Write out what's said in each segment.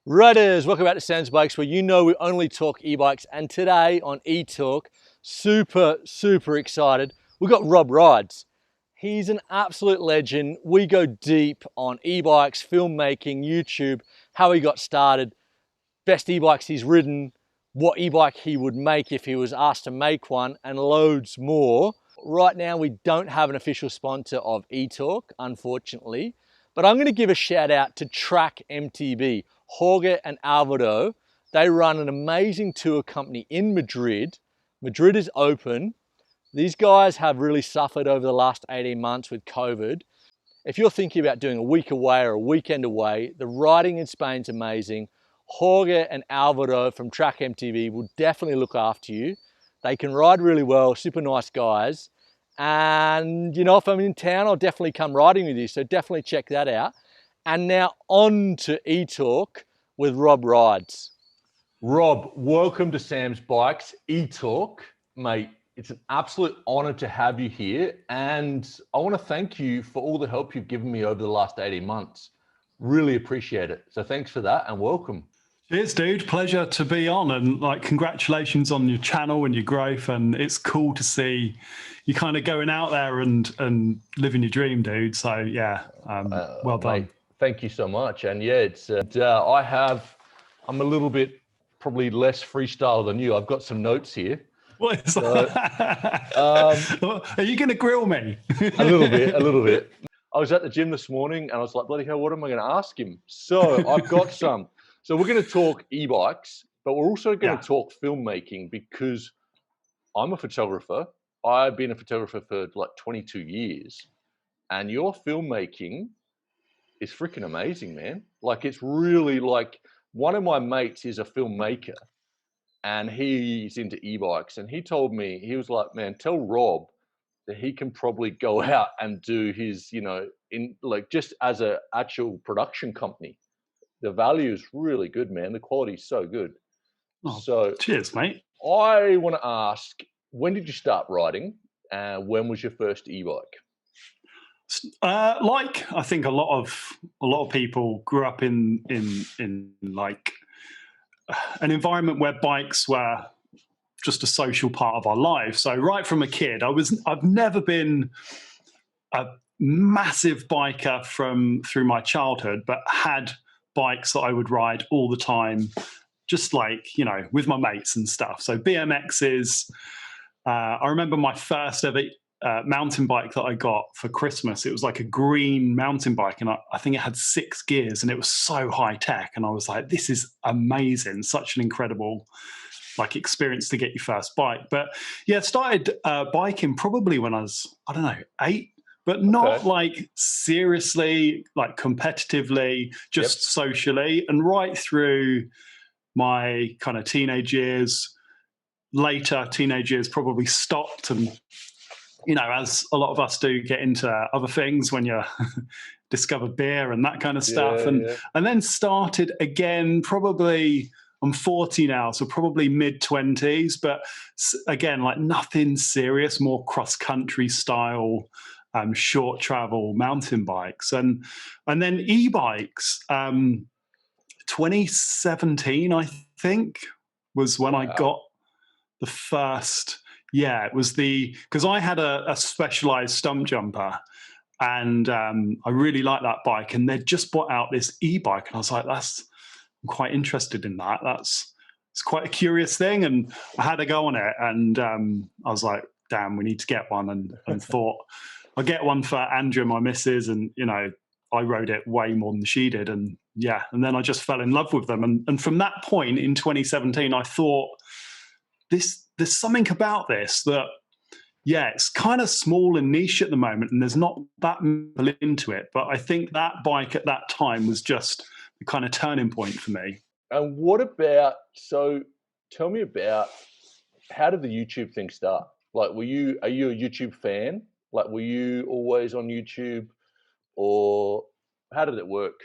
Riders, welcome back to Sam's Bikes, where you know we only talk e-bikes. And today on e-talk, super excited. We've got Rob Rides. He's an absolute legend. We go deep on e-bikes, filmmaking, YouTube, how he got started, best e-bikes he's ridden, what e-bike he would make if he was asked to make one, and loads more. Right now, we don't have an official sponsor of e-talk, unfortunately, but I'm going to give a shout out to Track MTB. Jorge and Alvaro, they run an amazing tour company in Madrid. Madrid is open. These guys have really suffered over the last 18 months with COVID. If you're thinking about doing a week away or a weekend away, the riding in Spain's amazing. Jorge and Alvaro from Track MTB will definitely look after you. They can ride really well, super nice guys. And you know, if I'm in town, I'll definitely come riding with you. So definitely check that out. And now on to e-talk with Rob Rides. Rob, welcome to Sam's Bikes e-talk. Mate, it's an absolute honor to have you here. And I want to thank you for all the help you've given me over the last 18 months. Really appreciate it. So thanks for that and welcome. Cheers, dude. Pleasure to be on, and like congratulations on your channel and your growth. And it's cool to see you kind of going out there and living your dream, dude. So yeah, well done. Mate, thank you so much. And yeah, it's I'm a little bit probably less freestyle than you. I've got some notes here. What is that? Are you going to grill me? A little bit. I was at the gym this morning and I was like, bloody hell, what am I going to ask him? So I've got some. So we're going to talk e-bikes, but we're also going to talk filmmaking because I'm a photographer. I've been a photographer for like 22 years, and your filmmaking is freaking amazing, man. Like, it's really like, one of my mates is a filmmaker and he's into e-bikes, and he told me, he was like, man, tell Rob that he can probably go out and do his, you know, in like just as a actual production company. The value is really good, man. The quality is so good. Oh, so cheers, mate. I want to ask, when did you start riding? When was your first e-bike? Like I think a lot of people grew up in like an environment where bikes were just a social part of our life. So right from a kid, I've never been a massive biker through my childhood, but had bikes that I would ride all the time, just like, you know, with my mates and stuff. So BMXs. I remember my first ever mountain bike that I got for Christmas. It was like a green mountain bike, and I think it had 6 gears, and it was so high tech. And I was like, this is amazing, such an incredible like experience to get your first bike. But yeah, started biking probably when I was, I don't know, 8. But not like seriously, like competitively, just socially. And right through my kind of teenage years, later teenage years probably stopped. And, you know, as a lot of us do, get into other things when you discover beer and that kind of stuff. And then started again, probably, I'm 40 now, so probably mid-20s. But again, like nothing serious, more cross-country style, short travel mountain bikes, and then e-bikes. 2017, I think, was when I got the first. Yeah, it was because I had a Specialized stump jumper, and I really liked that bike. And they'd just brought out this e-bike, and I was like, I'm quite interested in that. It's quite a curious thing, and I had to go on it. And I was like, damn, we need to get one, and thought, I'll get one for Andrea, my missus, and, you know, I rode it way more than she did. And yeah, and then I just fell in love with them. And from that point in 2017, I thought, there's something about this that, yeah, it's kind of small and niche at the moment, and there's not that many into it. But I think that bike at that time was just the kind of turning point for me. And what about, so tell me about, how did the YouTube thing start? Like, are you a YouTube fan? Like, were you always on YouTube, or how did it work?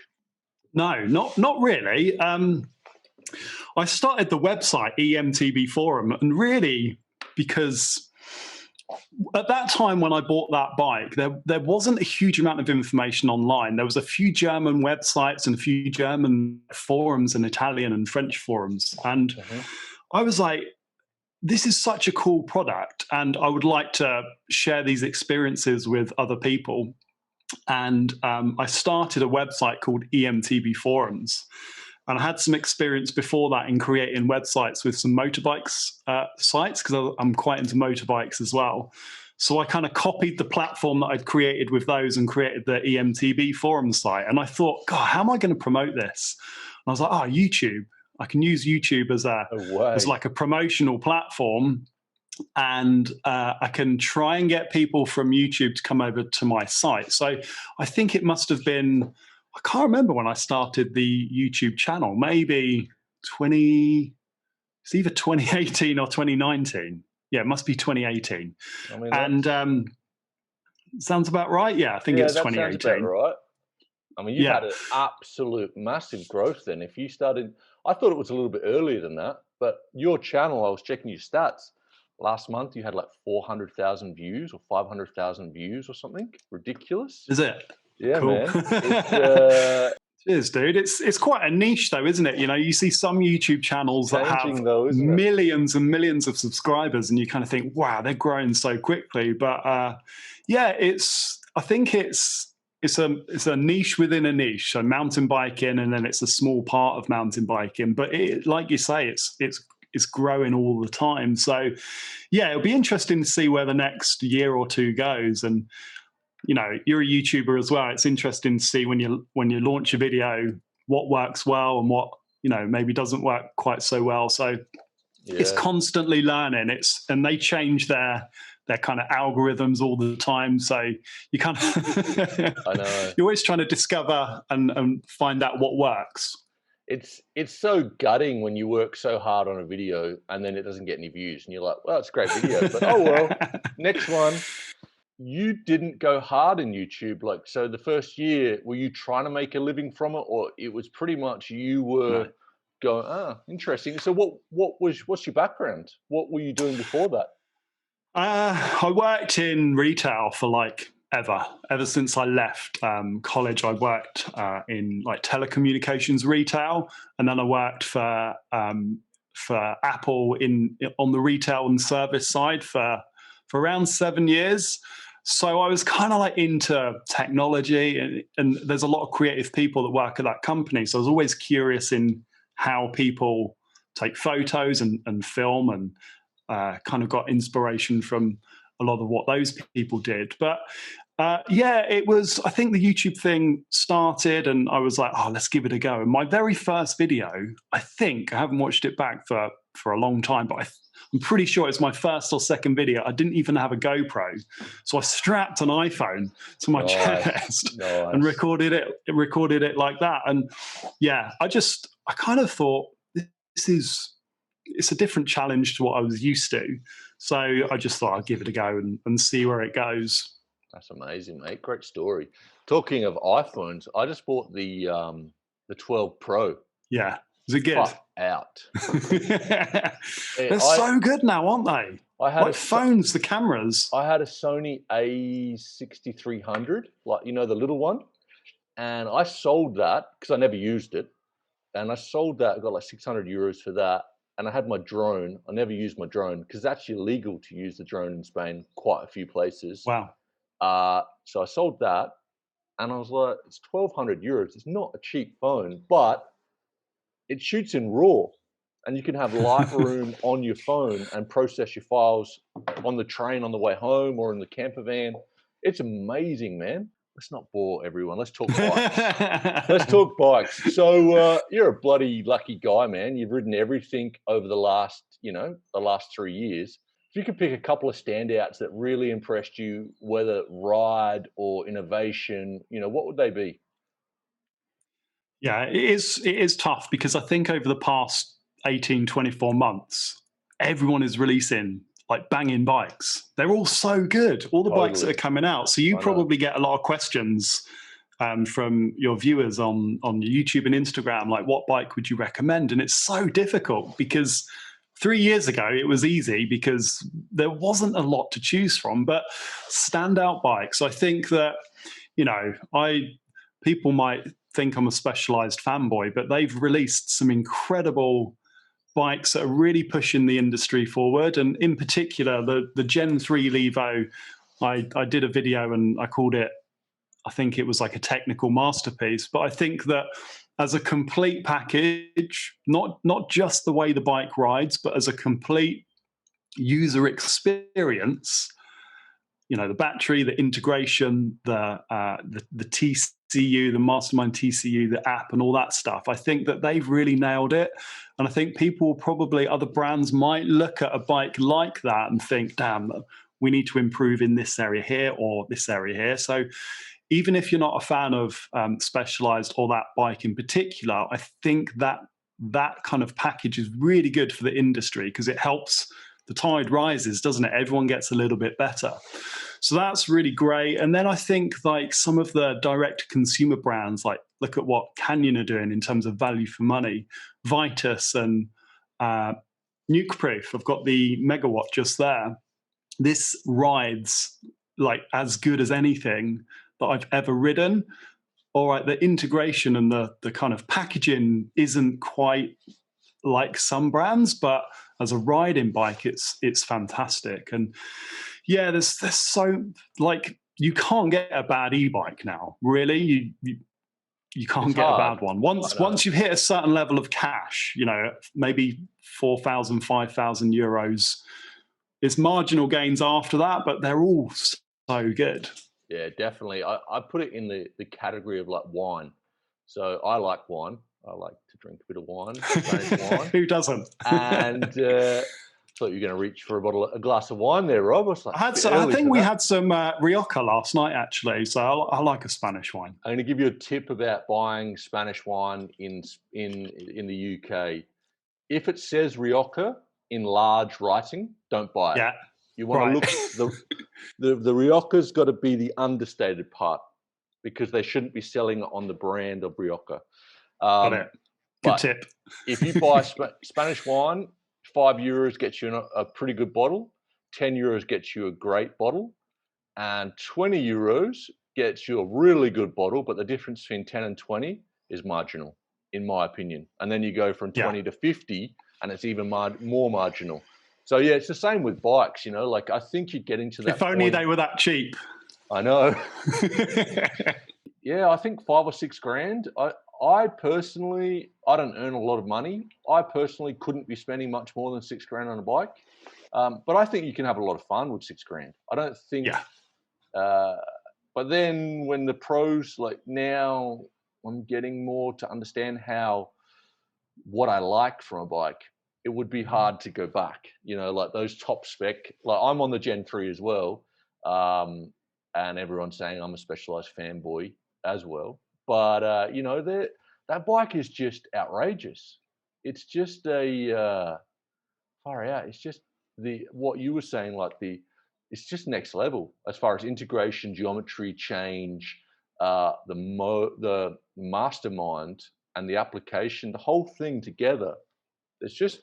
No, not really. I started the website ETB Forum, and really because At that time when I bought that bike, there wasn't a huge amount of information online. There was a few German websites and a few German forums and Italian and French forums. And I was like, this is such a cool product, and I would like to share these experiences with other people. And I started a website called ETB Forums. And I had some experience before that in creating websites with some motorbikes sites, because I'm quite into motorbikes as well. So I kind of copied the platform that I'd created with those and created the ETB Forum site. And I thought, God, how am I going to promote this? And I was like, oh, YouTube. I can use YouTube as like a promotional platform. And I can try and get people from YouTube to come over to my site. So I think it must have been, I can't remember when I started the YouTube channel, maybe it's either 2018 or 2019. Yeah, it must be 2018. I mean, and sounds about right. Yeah, I think it's 2018. Sounds about right. I mean, you've had an absolute massive growth then. If you started, I thought it was a little bit earlier than that, but your channel, I was checking your stats. Last month, you had like 400,000 views or 500,000 views or something. Ridiculous. Is it? Yeah, cool. Man. It is, dude. It's quite a niche, though, isn't it? You know, you see some YouTube channels that have millions and millions of subscribers, and you kind of think, wow, they're growing so quickly. But yeah, I think it's a niche within a niche. So mountain biking, and then it's a small part of mountain biking. But like you say, it's growing all the time. So yeah, it'll be interesting to see where the next year or two goes. And you know, you're a YouTuber as well. It's interesting to see when you launch a video, what works well and what, you know, maybe doesn't work quite so well. So it's constantly learning. And they change their kind of algorithms all the time. So you kind of I know. You're always trying to discover and find out what works. It's so gutting when you work so hard on a video and then it doesn't get any views, and you're like, well, it's a great video, but oh well, next one. You didn't go hard in YouTube. Like, so the first year, were you trying to make a living from it, or it was pretty much you were going, interesting. So what's your background? What were you doing before that? I worked in retail for like ever since I left college. I worked in like telecommunications retail, and then I worked for Apple on the retail and service side for around 7 years. So I was kind of like into technology, and there's a lot of creative people that work at that company. So I was always curious in how people take photos and film, and kind of got inspiration from a lot of what those people did. But yeah, I think the YouTube thing started, and I was like, oh, let's give it a go. And my very first video, I haven't watched it back for a long time, but I'm pretty sure it's my first or second video. I didn't even have a GoPro. So I strapped an iPhone to my chest and recorded it like that. And yeah, I kind of thought it's a different challenge to what I was used to. So I just thought I'd give it a go and see where it goes. That's amazing, mate. Great story. Talking of iPhones, I just bought the 12 Pro. Yeah. Is it good? Out. They're so good now, aren't they? Phones, the cameras. I had a Sony A6300, like, you know, the little one. And I sold that because I never used it. And I sold that, I got like 600 euros for that. And I had my drone. I never used my drone because it's actually illegal to use the drone in Spain, quite a few places. Wow. So I sold that, and I was like, it's 1,200 euros. It's not a cheap phone, but it shoots in RAW, and you can have Lightroom on your phone and process your files on the train on the way home or in the camper van. It's amazing, man. Let's not bore everyone. Let's talk bikes. Let's talk bikes. So you're a bloody lucky guy, man. You've ridden everything over the last 3 years. If you could pick a couple of standouts that really impressed you, whether ride or innovation, what would they be? Yeah, it is tough because I think over the past 18, 24 months, everyone is releasing like banging bikes. They're all so good, all the bikes that are coming out. So you probably get a lot of questions from your viewers on YouTube and Instagram, like what bike would you recommend? And it's so difficult because 3 years ago, it was easy because there wasn't a lot to choose from, but standout bikes. I think that, people might think I'm a Specialized fanboy, but they've released some incredible bikes that are really pushing the industry forward. And in particular, the Gen 3 Levo, I did a video and I called it, I think it was like a technical masterpiece. But I think that as a complete package, not just the way the bike rides, but as a complete user experience, the battery, the integration, the TCU, the Mastermind TCU, the app, and all that stuff. I think that they've really nailed it. And I think other brands might look at a bike like that and think, damn, we need to improve in this area here or this area here. So even if you're not a fan of Specialized or that bike in particular, I think that kind of package is really good for the industry because it helps. The tide rises, doesn't it? Everyone gets a little bit better. So that's really great. And then I think like some of the direct consumer brands, like look at what Canyon are doing in terms of value for money. Vitus and Nukeproof. I've got the Megawatt just there. This rides like as good as anything that I've ever ridden. All right, the integration and the kind of packaging isn't quite like some brands, but as a riding bike, it's fantastic. And yeah, there's so, like, you can't get a bad e-bike now, really. You can't get a bad one. Once you've hit a certain level of cash, maybe 4,000, 5,000 euros, it's marginal gains after that, but they're all so good. Yeah, definitely. I put it in the category of like wine. So I like wine. I like to drink a bit of wine, Spanish wine. Who doesn't? And thought you were going to reach for a glass of wine there, Rob. I think we had some Rioja last night, actually. So I like a Spanish wine. I'm going to give you a tip about buying Spanish wine in the UK. If it says Rioja in large writing, don't buy it. Yeah. You want to look. The Rioja's got to be the understated part because they shouldn't be selling it on the brand of Rioja. Got it. Good tip. If you buy Spanish wine, €5 gets you a pretty good bottle, €10 gets you a great bottle, and €20 gets you a really good bottle, but the difference between 10 and 20 is marginal, in my opinion. And then you go from 20 to 50, and it's even more marginal. So yeah, it's the same with bikes, like I think you're getting to that If only they were that cheap. I know. Yeah, I think 5 or 6 grand. I personally, I don't earn a lot of money. I personally couldn't be spending much more than 6 grand on a bike. But I think you can have a lot of fun with 6 grand. I don't think. Yeah. But then when the pros, like now, I'm getting more to understand what I like from a bike. It would be hard to go back. Like those top spec. Like I'm on the Gen 3 as well, and everyone's saying I'm a Specialized fanboy as well. But that bike is just outrageous. It's just far out. It's just what you were saying, like it's just next level as far as integration, geometry change, the mastermind and the application, the whole thing together. It's just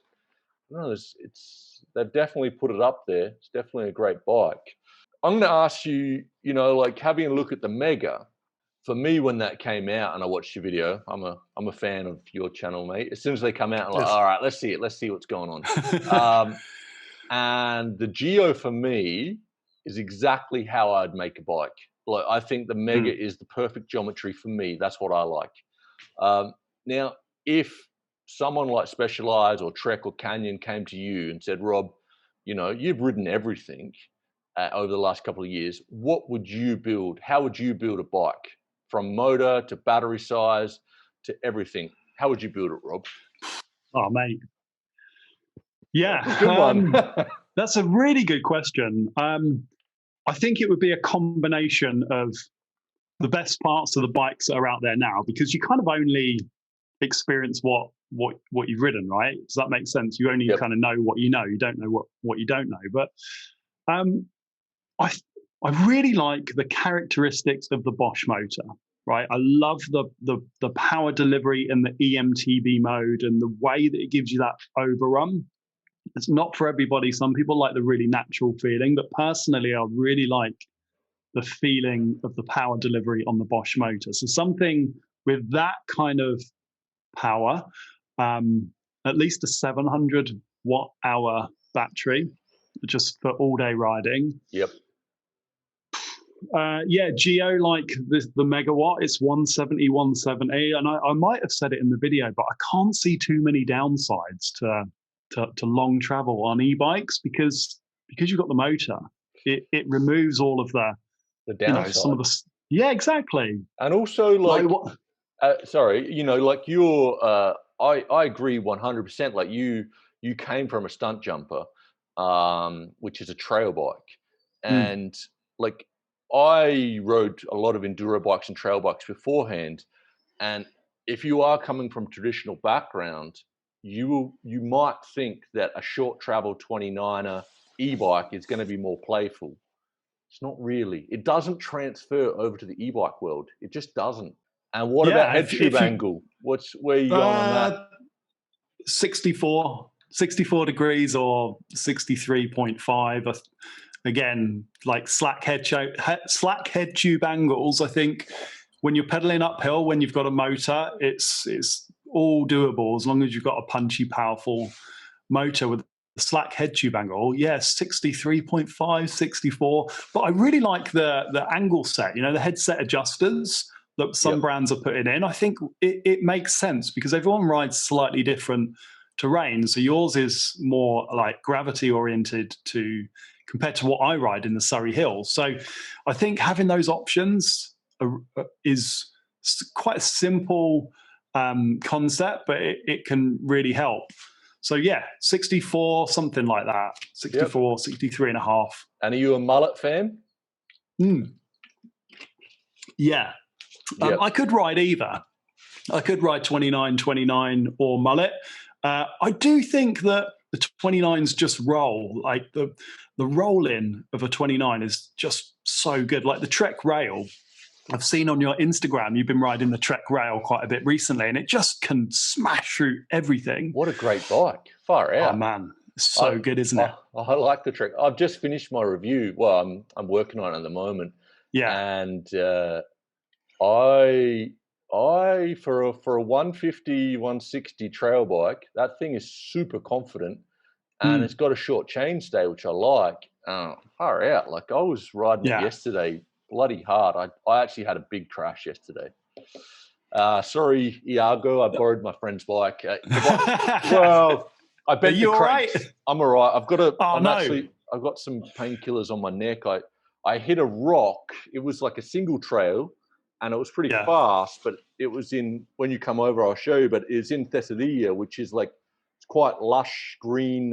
they've definitely put it up there. It's definitely a great bike. I'm going to ask you, like having a look at the Mega. For me, when that came out and I watched your video, I'm a fan of your channel, mate. As soon as they come out, I'm like, all right, let's see it. Let's see what's going on. And the Geo for me is exactly how I'd make a bike. Like I think the Mega is the perfect geometry for me. That's what I like. Now, if someone like Specialized or Trek or Canyon came to you and said, Rob, you've ridden everything over the last couple of years. What would you build? How would you build a bike? From motor to battery size to everything. How would you build it, Rob? Oh, mate. Yeah. Good one. That's a really good question. I think it would be a combination of the best parts of the bikes that are out there now, because you kind of only experience what you've ridden, right? Does that make sense? You only kind of know what you know. You don't know what you don't know. But I really like the characteristics of the Bosch motor, right? I love the power delivery in the EMTB mode and the way that it gives you that overrun. It's not for everybody. Some people like the really natural feeling, but personally, I really like the feeling of the power delivery on the Bosch motor. So something with that kind of power, at least a 700 watt hour battery, just for all day riding. Yep. Yeah, Geo, like the megawatt, it's 170, 170. And I might have said it in the video, but I can't see too many downsides to long travel on e-bikes because you've got the motor. It removes all of the downside. Some of the, yeah, exactly. And also like sorry, like I agree 100%. Like you came from a stunt jumper, which is a trail bike, and like I rode a lot of enduro bikes and trail bikes beforehand. And if you are coming from traditional background, you might think that a short travel 29er e-bike is going to be more playful. It's not really. It doesn't transfer over to the e-bike world. It just doesn't. And what about head tube angle? Where are you going on that? 64 degrees or 63.5. Again, like slack head tube angles. I think when you're pedaling uphill, when you've got a motor, it's all doable as long as you've got a punchy, powerful motor with a slack head tube angle. Yeah, 63.5, 64. But I really like the angle set. The headset adjusters that some brands are putting in. I think it makes sense because everyone rides slightly different terrain. So yours is more like gravity oriented compared to what I ride in the Surrey Hills. So I think having those options is quite a simple concept, but it can really help. So yeah, 64, something like that. 64, 63 and a half. And are you a mullet fan? Yeah. I could ride either. I could ride 29 or mullet. I do think that the 29s just roll. Like the roll-in of a 29 is just so good. Like the Trek Rail, I've seen on your Instagram, you've been riding the Trek Rail quite a bit recently, and it just can smash through everything. What a great bike. Far out. Oh, man. It's so good, isn't it? I like the Trek. I've just finished my review. Well, I'm working on it at the moment. Yeah. And I for a 150, 160 trail bike, that thing is super confident, and it's got a short chainstay, which I like. Far out. Like I was riding it yesterday, bloody hard. I actually had a big crash yesterday. Sorry, Iago, I borrowed my friend's bike. Well, I bet you all right? I'm all right. I've got some painkillers on my neck. I hit a rock. It was like a single trail, and it was pretty fast, but it was when you come over, I'll show you, but it's in Thessalia, which is like, it's quite lush green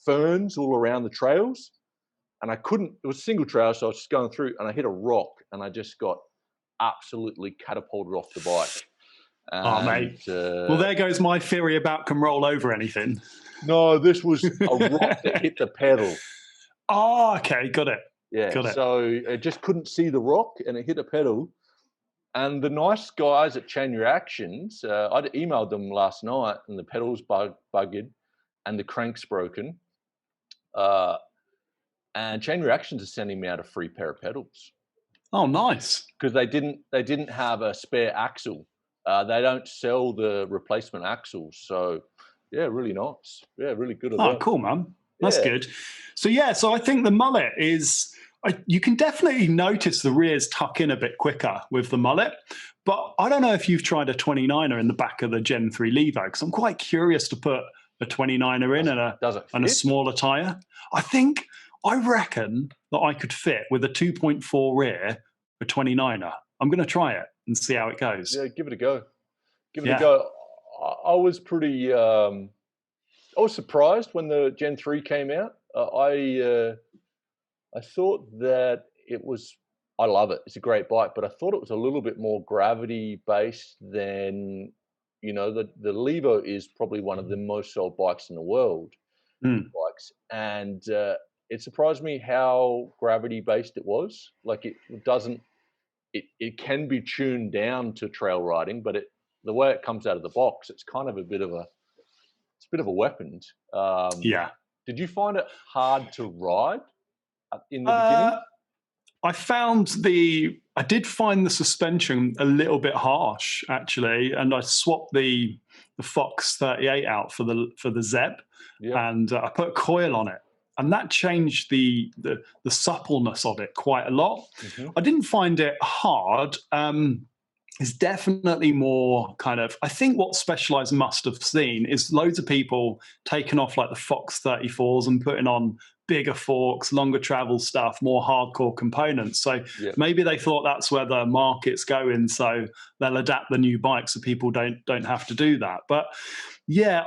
ferns all around the trails. And it was a single trail, so I was just going through, and I hit a rock, and I just got absolutely catapulted off the bike. And, mate. Well, there goes my theory about can roll over anything. No, this was a rock that hit the pedal. Oh, okay, got it. Yeah, so I just couldn't see the rock, and it hit a pedal. And the nice guys at Chain Reactions, I'd emailed them last night, and the pedals bugged, and the crank's broken. And Chain Reactions are sending me out a free pair of pedals. Oh, nice! Because they didn't have a spare axle. They don't sell the replacement axles, so yeah, really nice. Yeah, really good of them. Oh, cool, man. That's good. So I think the mullet is. You can definitely notice the rears tuck in a bit quicker with the mullet, but I don't know if you've tried a 29er in the back of the Gen 3 Levo, because I'm quite curious to put a 29er in and a smaller tyre. I reckon that I could fit with a 2.4 rear a 29er. I'm going to try it and see how it goes. Yeah, give it a go. Give it a go. I was pretty. I was surprised when the Gen 3 came out. I thought that it was. I love it. It's a great bike, but I thought it was a little bit more gravity based than. The Levo is probably one of the most sold bikes in the world. Bikes, and it surprised me how gravity based it was. Like it doesn't. It can be tuned down to trail riding, but the way it comes out of the box, it's kind of a bit of a weapon. Did you find it hard to ride in the beginning? Uh, I did find the suspension a little bit harsh actually, and I swapped the Fox 38 out for the Zeb, Yep. and I put a coil on it, and that changed the suppleness of it quite a lot. Mhm. I didn't find it hard. It's definitely more kind of, I think what Specialized must have seen is loads of people taking off like the Fox 34s and putting on bigger forks, longer travel stuff, more hardcore components. So Yep. maybe they thought that's where the market's going, so they'll adapt the new bike so people don't have to do that. But yeah,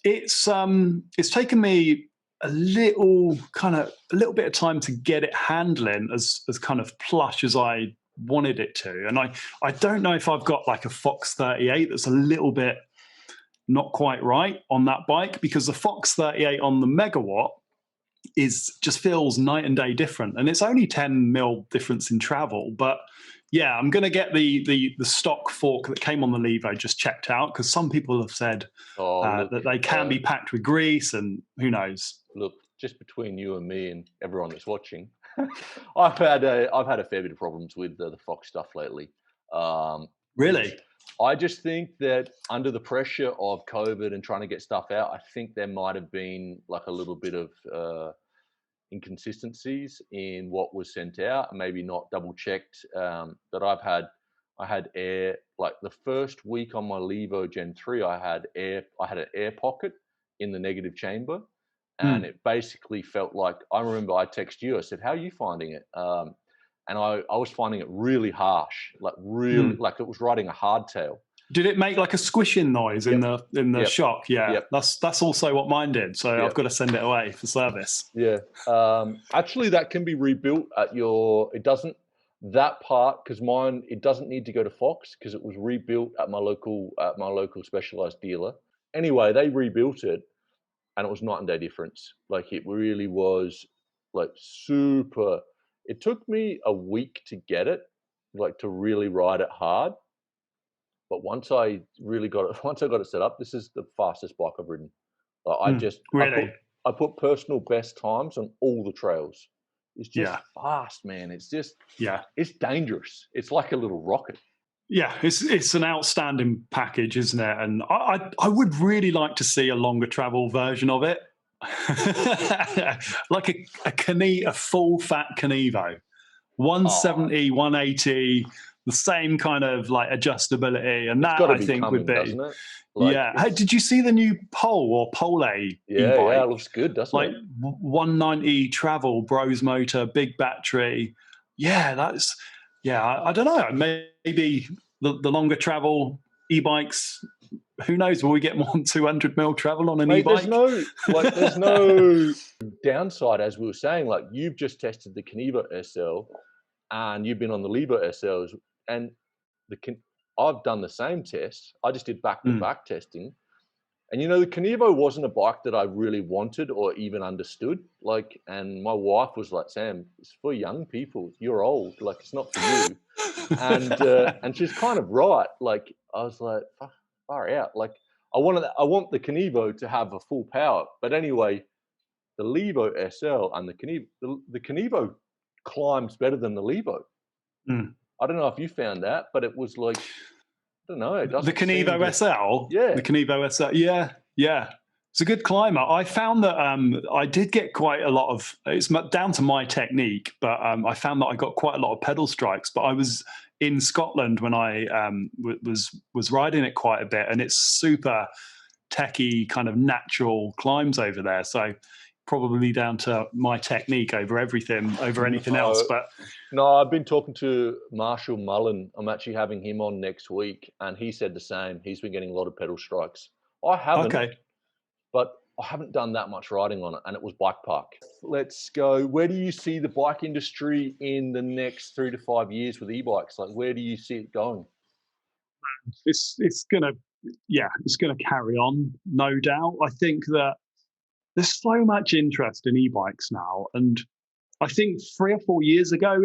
it's taken me a little bit of time to get it handling as kind of plush as I wanted it to. And I don't know if I've got like a Fox 38 that's a little bit not quite right on that bike, because the Fox 38 on the megawatt just feels night and day different, and it's only 10 mil difference in travel. But yeah, I'm going to get the stock fork that came on the Levo just checked out, because some people have said that they can be packed with grease, and who knows. Look, just between you and me and everyone that's watching, I've had a fair bit of problems with the Fox stuff lately. Really? I just think that under the pressure of COVID and trying to get stuff out, I think there might have been like a little bit of inconsistencies in what was sent out, and maybe not double checked. That I had air, like the first week on my Levo Gen 3, I had an air pocket in the negative chamber, and it basically felt like, I remember I texted you, I said, how are you finding it? And I was finding it really harsh, like really, like it was riding a hardtail. Did it make like a squishing noise in the shock? Yeah, Yep. That's also what mine did. So I've got to send it away for service. Yeah. Actually, that can be rebuilt at it doesn't, that part, because mine, it doesn't need to go to Fox because it was rebuilt at my local Specialized dealer. Anyway, they rebuilt it, and it was night and day difference. Like it really was like super. It took me a week to get it, like to really ride it hard. But once I got it set up, this is the fastest bike I've ridden. Really? I put personal best times on all the trails. It's just fast, man. It's just, it's dangerous. It's like a little rocket. Yeah, it's an outstanding package, isn't it? And I would really like to see a longer travel version of it, like a full fat Kinivo, 170, 180, the same kind of like adjustability, and that I think would be. Doesn't it? Like, Hey, did you see the new Pole e-bike? Yeah, it looks good, doesn't it? Like 190 travel, Bros motor, big battery. Yeah, I don't know. Maybe the longer travel e-bikes. Who knows? Will we get more than 200 mil travel on an e-bike? There's no downside, as we were saying. Like you've just tested the Kinivo SL, and you've been on the Levo SLs, and I've done the same test. I just did back-to-back testing. And the Kinivo wasn't a bike that I really wanted or even understood. Like, and my wife was like, Sam, it's for young people. You're old. Like, it's not for you. And she's kind of right. Like, I was like, far out. Like, I want the Kinivo to have a full power. But anyway, the Levo SL and the Kinivo climbs better than the Levo. I don't know if you found that, but it was like, I don't know. The Kinivo SL? Yeah. The Kinivo SL. Yeah. It's a good climber. I found that I did get quite a lot of, it's down to my technique, but I found that I got quite a lot of pedal strikes. But I was in Scotland when I was riding it quite a bit, and it's super techie kind of natural climbs over there. So probably down to my technique over anything else. But no, I've been talking to Marshall Mullen. I'm actually having him on next week, and he said the same. He's been getting a lot of pedal strikes. I haven't, but I haven't done that much riding on it, and it was bike park. Let's go. Where do you see the bike industry in the next 3 to 5 years with e-bikes? Like, where do you see it going? It's gonna carry on, no doubt. I think that there's so much interest in e-bikes now, and I think 3 or 4 years ago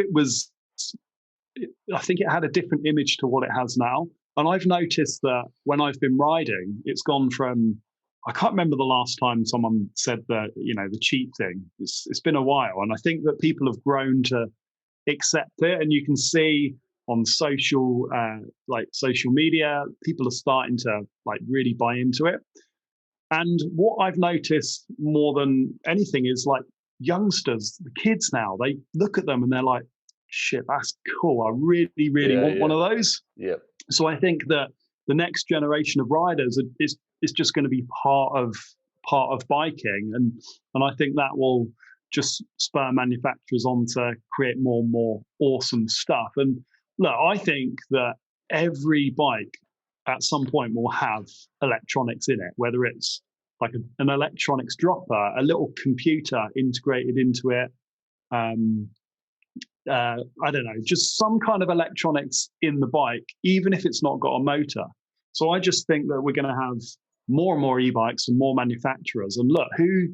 I think it had a different image to what it has now. And I've noticed that when I've been riding, it's gone from I can't remember the last time someone said that, the cheap thing. It's been a while, and I think that people have grown to accept it, and you can see on social media, people are starting to like really buy into it. And what I've noticed more than anything is like youngsters, the kids now, they look at them and they're like, shit, that's cool. I really, really want one of those. Yeah. So I think that the next generation of riders is just going to be part of biking, and I think that will just spur manufacturers on to create more and more awesome stuff. And look, I think that every bike at some point will have electronics in it, whether it's like an electronics dropper, a little computer integrated into it. I don't know, just some kind of electronics in the bike, even if it's not got a motor. So I just think that we're going to have more and more e-bikes and more manufacturers. And look, who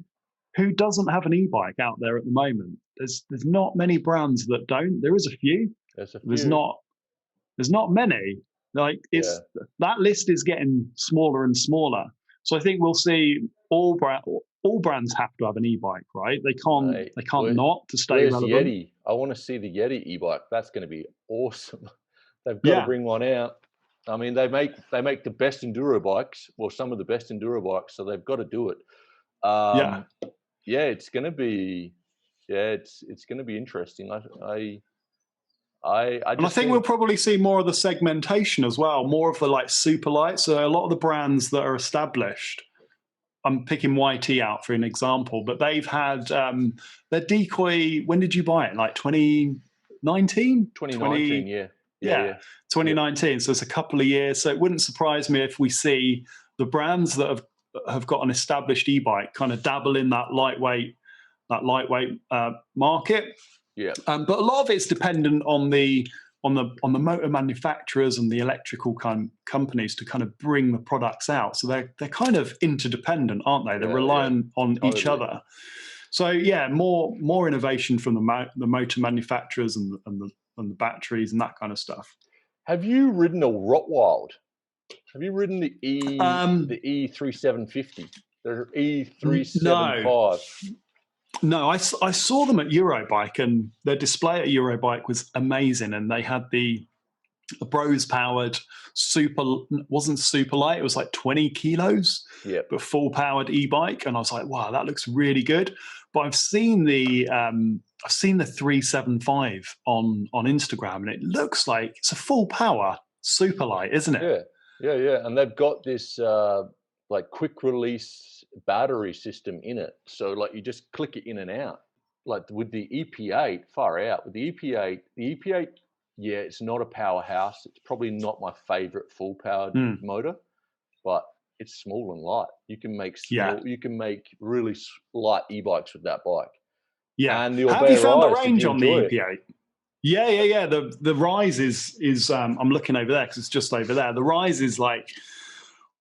doesn't have an e-bike out there at the moment? There's not many brands that don't. There is a few. There's not many. Like that list is getting smaller and smaller. So I think we'll see all brands have to have an e-bike, right? They can't not to stay relevant. Yeti? I want to see the Yeti e-bike. That's going to be awesome. They've got to bring one out. I mean, they make the best enduro bikes, or some of the best enduro bikes, so they've got to do it. It's going to be it's going to be interesting. I think we'll probably see more of the segmentation as well, more of the like super lights. So a lot of the brands that are established, I'm picking YT out for an example, but they've had their decoy. When did you buy it? Like 2019? 2019, yeah, 2019. So it's a couple of years. So it wouldn't surprise me if we see the brands that have got an established e-bike kind of dabble in that lightweight market. Yeah. But a lot of it's dependent on the motor manufacturers and the electrical companies to kind of bring the products out. So they're kind of interdependent, aren't they? They're reliant on each other. So more innovation from the motor manufacturers and the batteries and that kind of stuff. Have you ridden a Rottwild? Have you ridden the E3750? The E375? No, I saw them at Eurobike, and their display at Eurobike was amazing. And they had the Bros powered wasn't super light. It was like 20 kilos, but full powered e-bike. And I was like, wow, that looks really good. But I've seen the 375 on Instagram, and it looks like it's a full power super light, isn't it? Yeah. And they've got this like quick release battery system in it. So like you just click it in and out. Like with the EP8, far out. With the EP8, it's not a powerhouse. It's probably not my favorite full powered motor, but it's small and light. You can make you can make really light e-bikes with that bike. Yeah. And the have you found the range on the EP8? Yeah. The rise is I'm looking over there because it's just over there. The rise is like,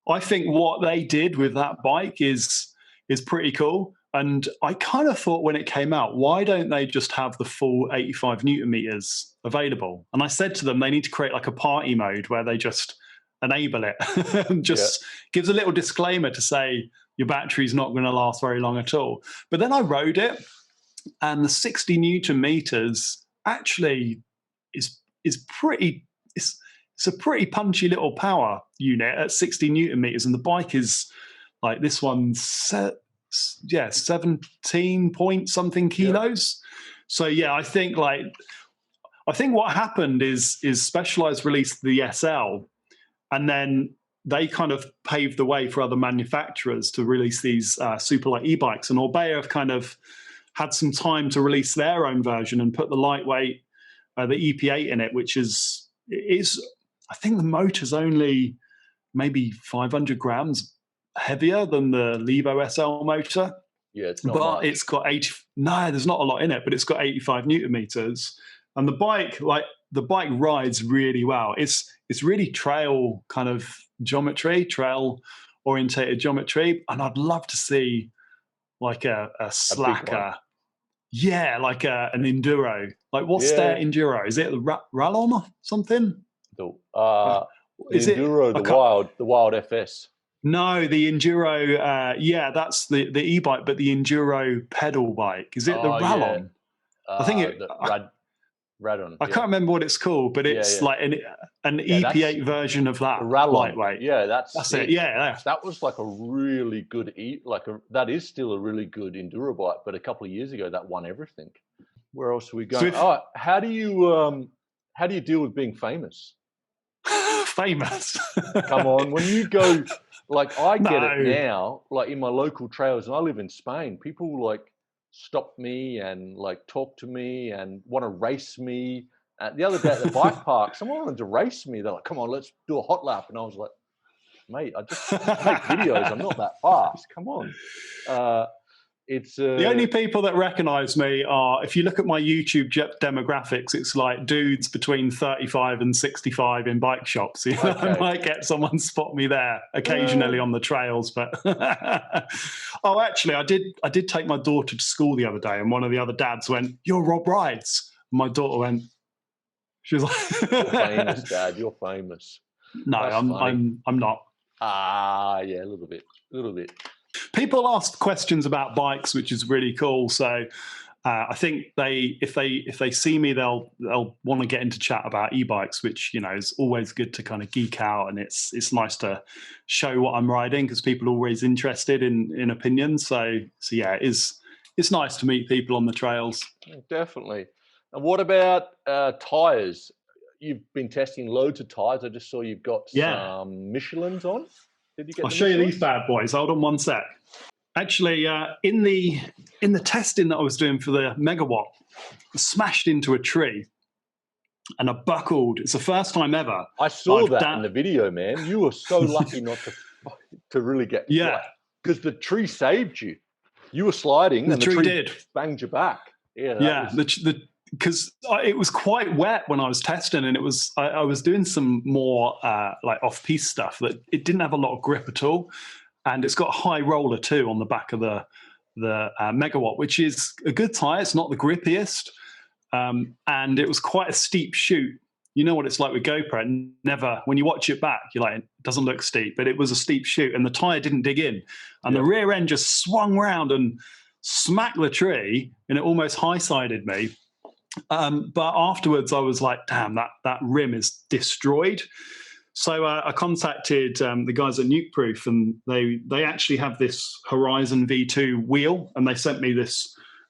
I think what they did with that bike is pretty cool. And I kind of thought when it came out, why don't they just have the full 85 Newton meters available? And I said to them, they need to create like a party mode where they just enable it and just gives a little disclaimer to say your battery's not going to last very long at all. But then I rode it, and the 60 Newton meters actually is pretty. It's a pretty punchy little power unit at 60 Newton meters, and the bike is like this one's 17 point something kilos. So I think what happened is Specialized released the SL, and then they kind of paved the way for other manufacturers to release these super light e-bikes, and Orbea have kind of had some time to release their own version and put the lightweight, the EP8 in it, which is I think the motor's only maybe 500 grams heavier than the Levo SL motor. Yeah, it's not much. It's got there's not a lot in it, but it's got 85 Newton meters. And the bike rides really well. It's really trail kind of geometry, trail orientated geometry. And I'd love to see like a slacker. Yeah, like an enduro. Like what's their enduro? Is it the Rallon or something? The Enduro, the Wild FS. No, the enduro. Yeah, that's the e-bike, but the enduro pedal bike. Is it the Rallon? Yeah. I think it. The Radon. I can't remember what it's called, but it's like an EP8 version of that. Rallon. Lightweight. Yeah, that's it. Yeah, that was like a really good that is still a really good enduro bike. But a couple of years ago, that won everything. Where else are we going? How do you deal with being famous? Famous. Come on, when you go, like I get it now, like in my local trails, and I live in Spain, people like stop me and like talk to me and want to race me. The other day at the bike park, someone wanted to race me. They're like, come on, let's do a hot lap. And I was like, mate, I make videos. I'm not that fast. Come on. It's the only people that recognize me are, if you look at my YouTube demographics, it's like dudes between 35 and 65 in bike shops. You know, okay. I might get someone spot me there occasionally on the trails, but oh, actually, I did take my daughter to school the other day, and one of the other dads went, "You're Rob Rides." And my daughter went, she was like, "You're famous, Dad. You're famous." No, I'm not. Yeah, a little bit. People ask questions about bikes, which is really cool. So I think if they see me, they'll want to get into chat about e-bikes, which, you know, is always good to kind of geek out, and it's nice to show what I'm riding because people are always interested in opinions. So yeah, it's nice to meet people on the trails. Definitely. And what about tires? You've been testing loads of tires. I just saw you've got some Michelins on. Did you get? I'll show you these bad boys. Hold on one sec. Actually, in the testing that I was doing for the megawatt, I smashed into a tree and I buckled. It's the first time ever. I saw that in the video, man. You were so lucky not to really get because the tree saved you. You were sliding and the tree did banged you back. Because it was quite wet when I was testing, and I was doing some more like off-piste stuff that it didn't have a lot of grip at all, and it's got a high roller too on the back of the megawatt, which is a good tire. It's not the grippiest, and it was quite a steep shoot. You know what it's like with GoPro. Never, when you watch it back, you're like, it doesn't look steep, but it was a steep shoot, and the tire didn't dig in, and the rear end just swung round and smacked the tree, and it almost high-sided me. But afterwards, I was like, damn, that rim is destroyed. So I contacted the guys at Nukeproof, and they actually have this Horizon V2 wheel, and they sent me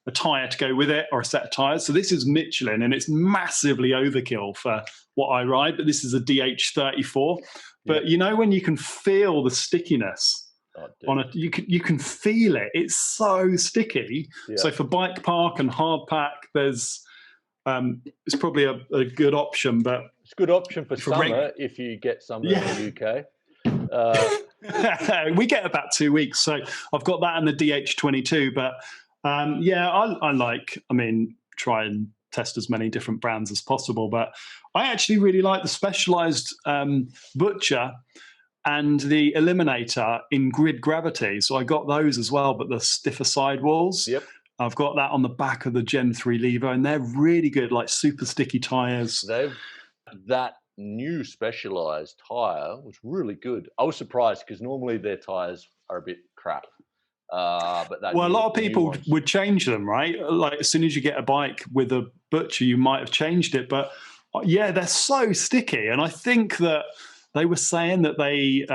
a tyre to go with it, or a set of tyres. So this is Michelin, and it's massively overkill for what I ride, but this is a DH34. But you know when you can feel the stickiness on it, you can feel it. It's so sticky. Yeah. So for bike park and hard pack, it's probably a good option, but it's a good option for summer if you get summer in the UK. We get about 2 weeks, so I've got that and the DH22. But I try and test as many different brands as possible. But I actually really like the Specialized Butcher and the Eliminator in grid gravity. So I got those as well, but the stiffer sidewalls. Yep. I've got that on the back of the Gen 3 Levo, and they're really good, like super sticky tires. That new Specialized tire was really good. I was surprised because normally their tires are a bit crap. But a lot of people would change them, right? Like as soon as you get a bike with a Butcher, you might have changed it. But yeah, they're so sticky. And I think that they were saying that they...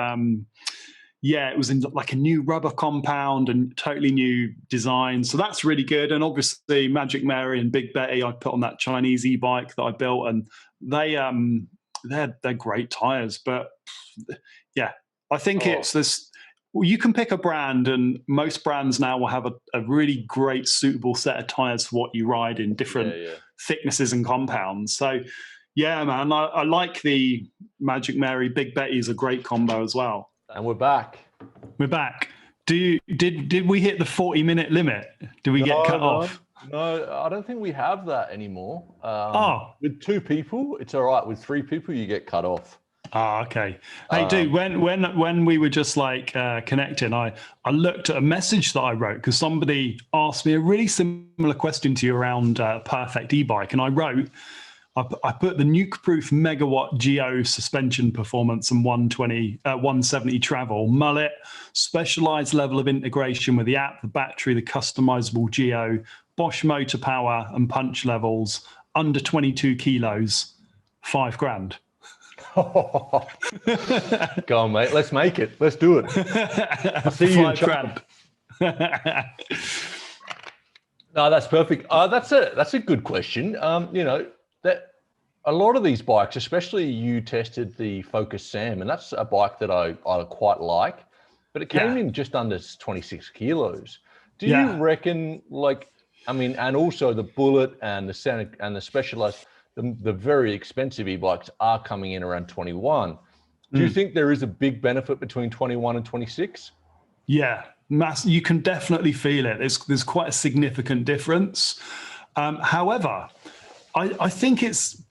it was in like a new rubber compound and totally new design. So that's really good. And obviously Magic Mary and Big Betty, I put on that Chinese e-bike that I built, and they're great tires. But yeah, I think it's this. You can pick a brand, and most brands now will have a really great suitable set of tires for what you ride in different thicknesses and compounds. So yeah, man, I like the Magic Mary. Big Betty is a great combo as well. And we're back. We're back. Did we hit the 40-minute limit? Did we get cut off? No, I don't think we have that anymore. With 2 people, it's all right. With 3 people, you get cut off. Okay. Hey, dude, when we were just like connecting, I looked at a message that I wrote because somebody asked me a really similar question to you around perfect e-bike, and I I put the nuke-proof megawatt Geo suspension performance and 170 travel, mullet, specialized level of integration with the app, the battery, the customizable Geo, Bosch motor power and punch levels, under 22 kilos, $5,000. Go on, mate. Let's make it. Let's do it. I'll see you in $5,000. No, that's perfect. That's a good question. You know, that a lot of these bikes, especially you tested the Focus Sam, and that's a bike that I quite like, but it came in just under 26 kilos. Do you reckon, like, I mean, and also the Bullet and the Sonic and the Specialized, the very expensive e-bikes are coming in around 21. Do you think there is a big benefit between 21 and 26? Yeah, you can definitely feel it. There's quite a significant difference. However, I think it's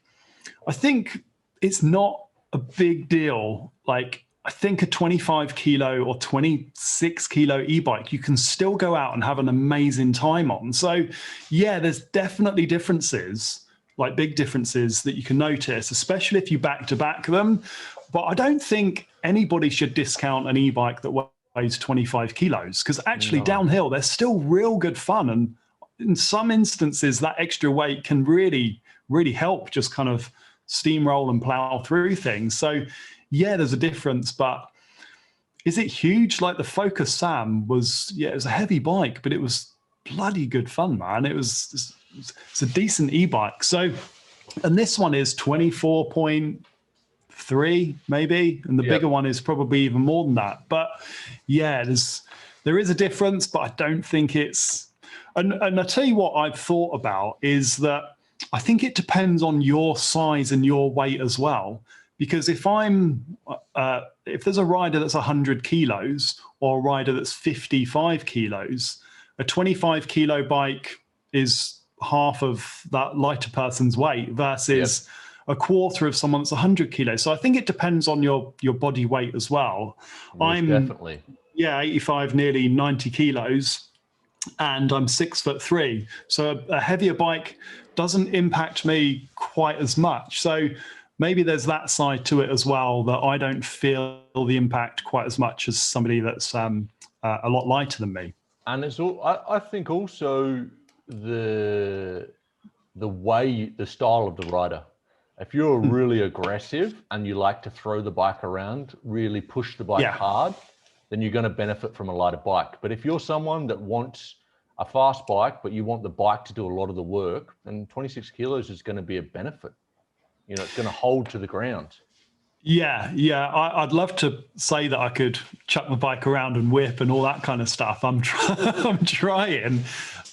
not a big deal. Like, I think a 25 kilo or 26 kilo e-bike, you can still go out and have an amazing time on. So yeah, there's definitely differences, like big differences that you can notice, especially if you back to back them. But I don't think anybody should discount an e-bike that weighs 25 kilos, because actually downhill, they're still real good fun. And in some instances, that extra weight can really, really help just kind of steamroll and plow through things. So yeah, there's a difference, but is it huge? Like the Focus Sam was, it was a heavy bike, but it was bloody good fun, man. It's a decent e-bike. So, and this one is 24.3 maybe, and the bigger one is probably even more than that. But yeah, there is a difference, but I don't think it's, and I tell you what I've thought about is that I think it depends on your size and your weight as well. Because if there's a rider that's 100 kilos or a rider that's 55 kilos, a 25 kilo bike is half of that lighter person's weight versus a quarter of someone that's 100 kilos. So I think it depends on your body weight as well. Most definitely. 85, nearly 90 kilos, and I'm 6'3". So a heavier bike doesn't impact me quite as much. So maybe there's that side to it as well, that I don't feel the impact quite as much as somebody that's a lot lighter than me. And it's all, I think also the way, the style of the rider. If you're really aggressive and you like to throw the bike around, really push the bike hard, then you're going to benefit from a lighter bike. But if you're someone that wants a fast bike, but you want the bike to do a lot of the work, then 26 kilos is going to be a benefit. You know, it's going to hold to the ground. Yeah. I'd love to say that I could chuck my bike around and whip and all that kind of stuff. I'm trying.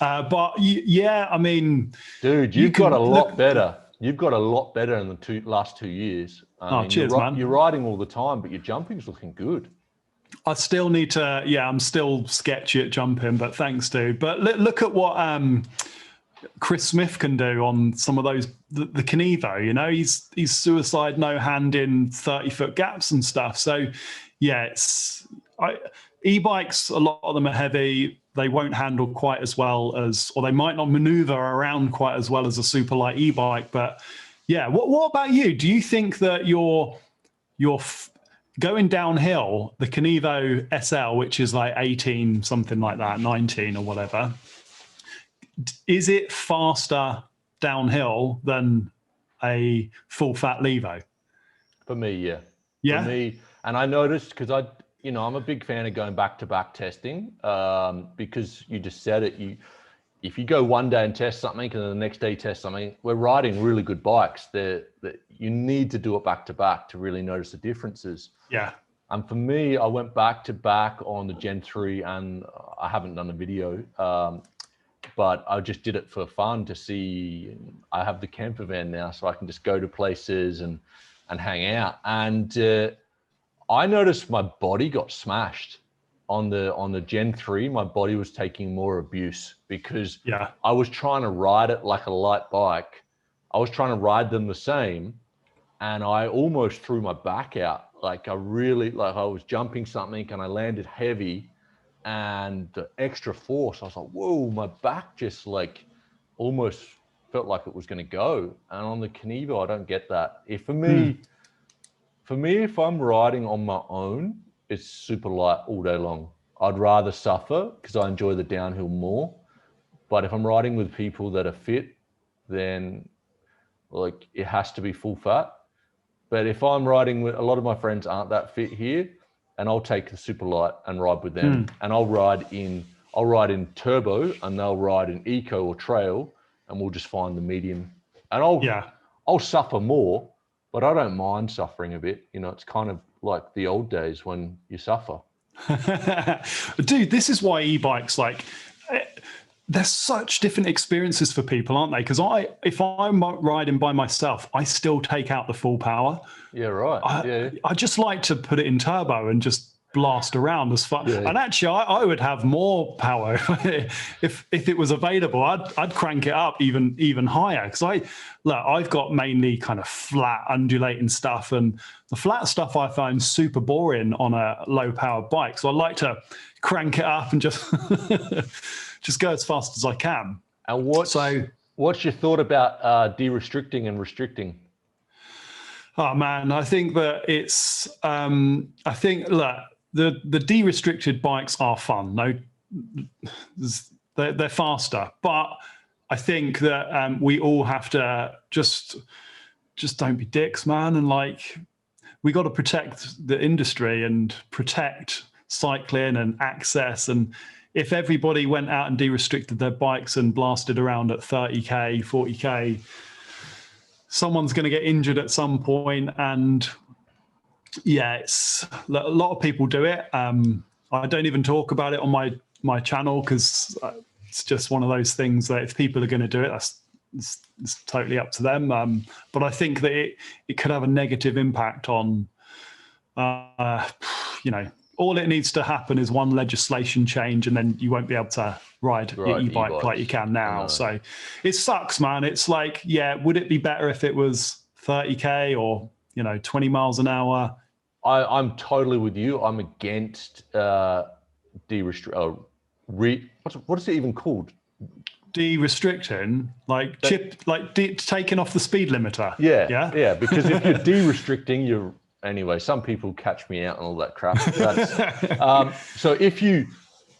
But yeah, I mean, dude, you've got a lot better. You've got a lot better in the last 2 years. Cheers, man. You're riding all the time, but your jumping's looking good. I still need to, I'm still sketchy at jumping, but thanks, dude. But look at what Chris Smith can do on some of those, the Kinivo, you know, he's suicide, no hand in 30-foot gaps and stuff. So yeah, e-bikes, a lot of them are heavy. They won't handle quite as well as, or they might not maneuver around quite as well as a super light e-bike. But yeah, what about you? Do you think that you're going downhill, the Kinivo SL, which is like 18, something like that, 19 or whatever, is it faster downhill than a full fat Levo? For me, yeah. Yeah. For me, and I noticed, because I'm a big fan of going back-to-back testing, because you just said it. If you go one day and test something and then the next day test something, we're riding really good bikes. You need to do it back-to-back to really notice the differences. Yeah. And for me, I went back-to-back on the Gen 3, and I haven't done a video, but I just did it for fun to see. I have the camper van now, so I can just go to places and hang out. And I noticed my body got smashed on the Gen 3. My body was taking more abuse because I was trying to ride it like a light bike. I was trying to ride them the same, and I almost threw my back out. Like I was jumping something and I landed heavy, and the extra force, I was like, whoa, my back just like almost felt like it was going to go. And on the Kinivo, I don't get that. For me, if I'm riding on my own, it's super light all day long. I'd rather suffer because I enjoy the downhill more. But if I'm riding with people that are fit, then like it has to be full fat. But if I'm riding with, a lot of my friends aren't that fit here, and I'll take the super light and ride with them. And I'll ride in turbo, and they'll ride in eco or trail, and we'll just find the medium. And I'll suffer more, but I don't mind suffering a bit. You know, it's kind of like the old days when you suffer. Dude, this is why e-bikes, like, there's such different experiences for people, aren't they? Because if I'm riding by myself, I still take out the full power. Yeah, right. I just like to put it in turbo and just blast around as far. Yeah. And actually, I would have more power if it was available. I'd crank it up even higher, because I've got mainly kind of flat undulating stuff, and the flat stuff I find super boring on a low power bike. So I like to crank it up and just just go as fast as I can. And what's your thought about de-restricting and restricting? Oh man, I think that it's look, the de-restricted bikes are fun. No, they're faster, but I think that we all have to just don't be dicks, man, and like we got to protect the industry and protect cycling and access. And if everybody went out and de-restricted their bikes and blasted around at 30k, 40k, someone's going to get injured at some point. And yeah, it's a lot of people do it. I don't even talk about it on my channel, because it's just one of those things that if people are going to do it, it's totally up to them. But I think that it could have a negative impact on, all it needs to happen is one legislation change, and then you won't be able to ride your e-bike like you can now. So it sucks, man. It's like, yeah, would it be better if it was 30k or 20 miles an hour? I'm totally with you. I'm against de-restrict. What is it even called? De-restricting, like taking off the speed limiter. Yeah. Because if you're de-restricting, you're anyway. Some people catch me out and all that crap. So if you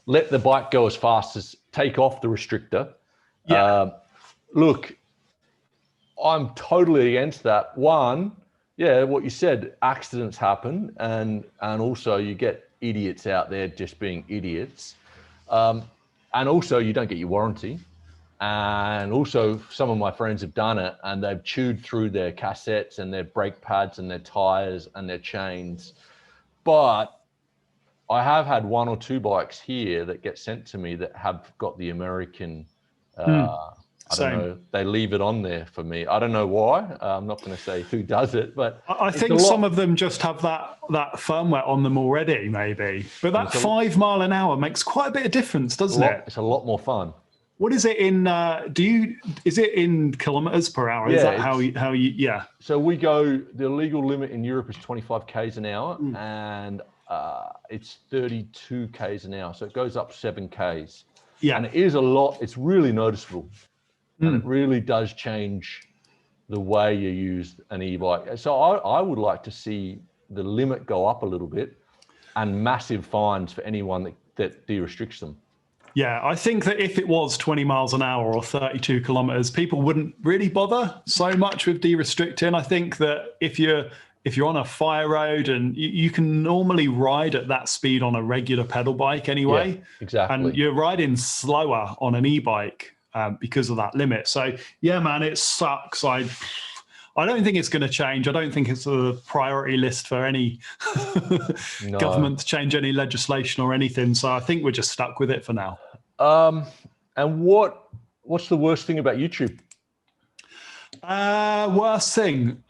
let the bike go as fast as take off the restrictor, look, I'm totally against that. One. Yeah, what you said, accidents happen, and also you get idiots out there just being idiots. And also you don't get your warranty. And also some of my friends have done it, and they've chewed through their cassettes and their brake pads and their tires and their chains. But I have had one or two bikes here that get sent to me that have got the American I don't know. They leave it on there for me. I don't know why. I'm not going to say who does it, but I think some of them just have that firmware on them already, maybe. But that 5 mile an hour makes quite a bit of difference, doesn't it? It's a lot more fun. What is it in? Is it in kilometers per hour? Yeah, is that how you? Yeah. So we go. The legal limit in Europe is 25 k's an hour, and it's 32 k's an hour. So it goes up 7 k's. Yeah, and it is a lot. It's really noticeable. And it really does change the way you use an e-bike. So I would like to see the limit go up a little bit, and massive fines for anyone that de-restricts them. Yeah, I think that if it was 20 miles an hour or 32 kilometers, people wouldn't really bother so much with de-restricting. I think that if you're on a fire road, and you can normally ride at that speed on a regular pedal bike anyway. Yeah, exactly. And you're riding slower on an e-bike because of that limit. So yeah, man, it sucks. I don't think it's going to change. I don't think it's a priority list for any government to change any legislation or anything. So I think we're just stuck with it for now. And what's the worst thing about YouTube? Worst thing,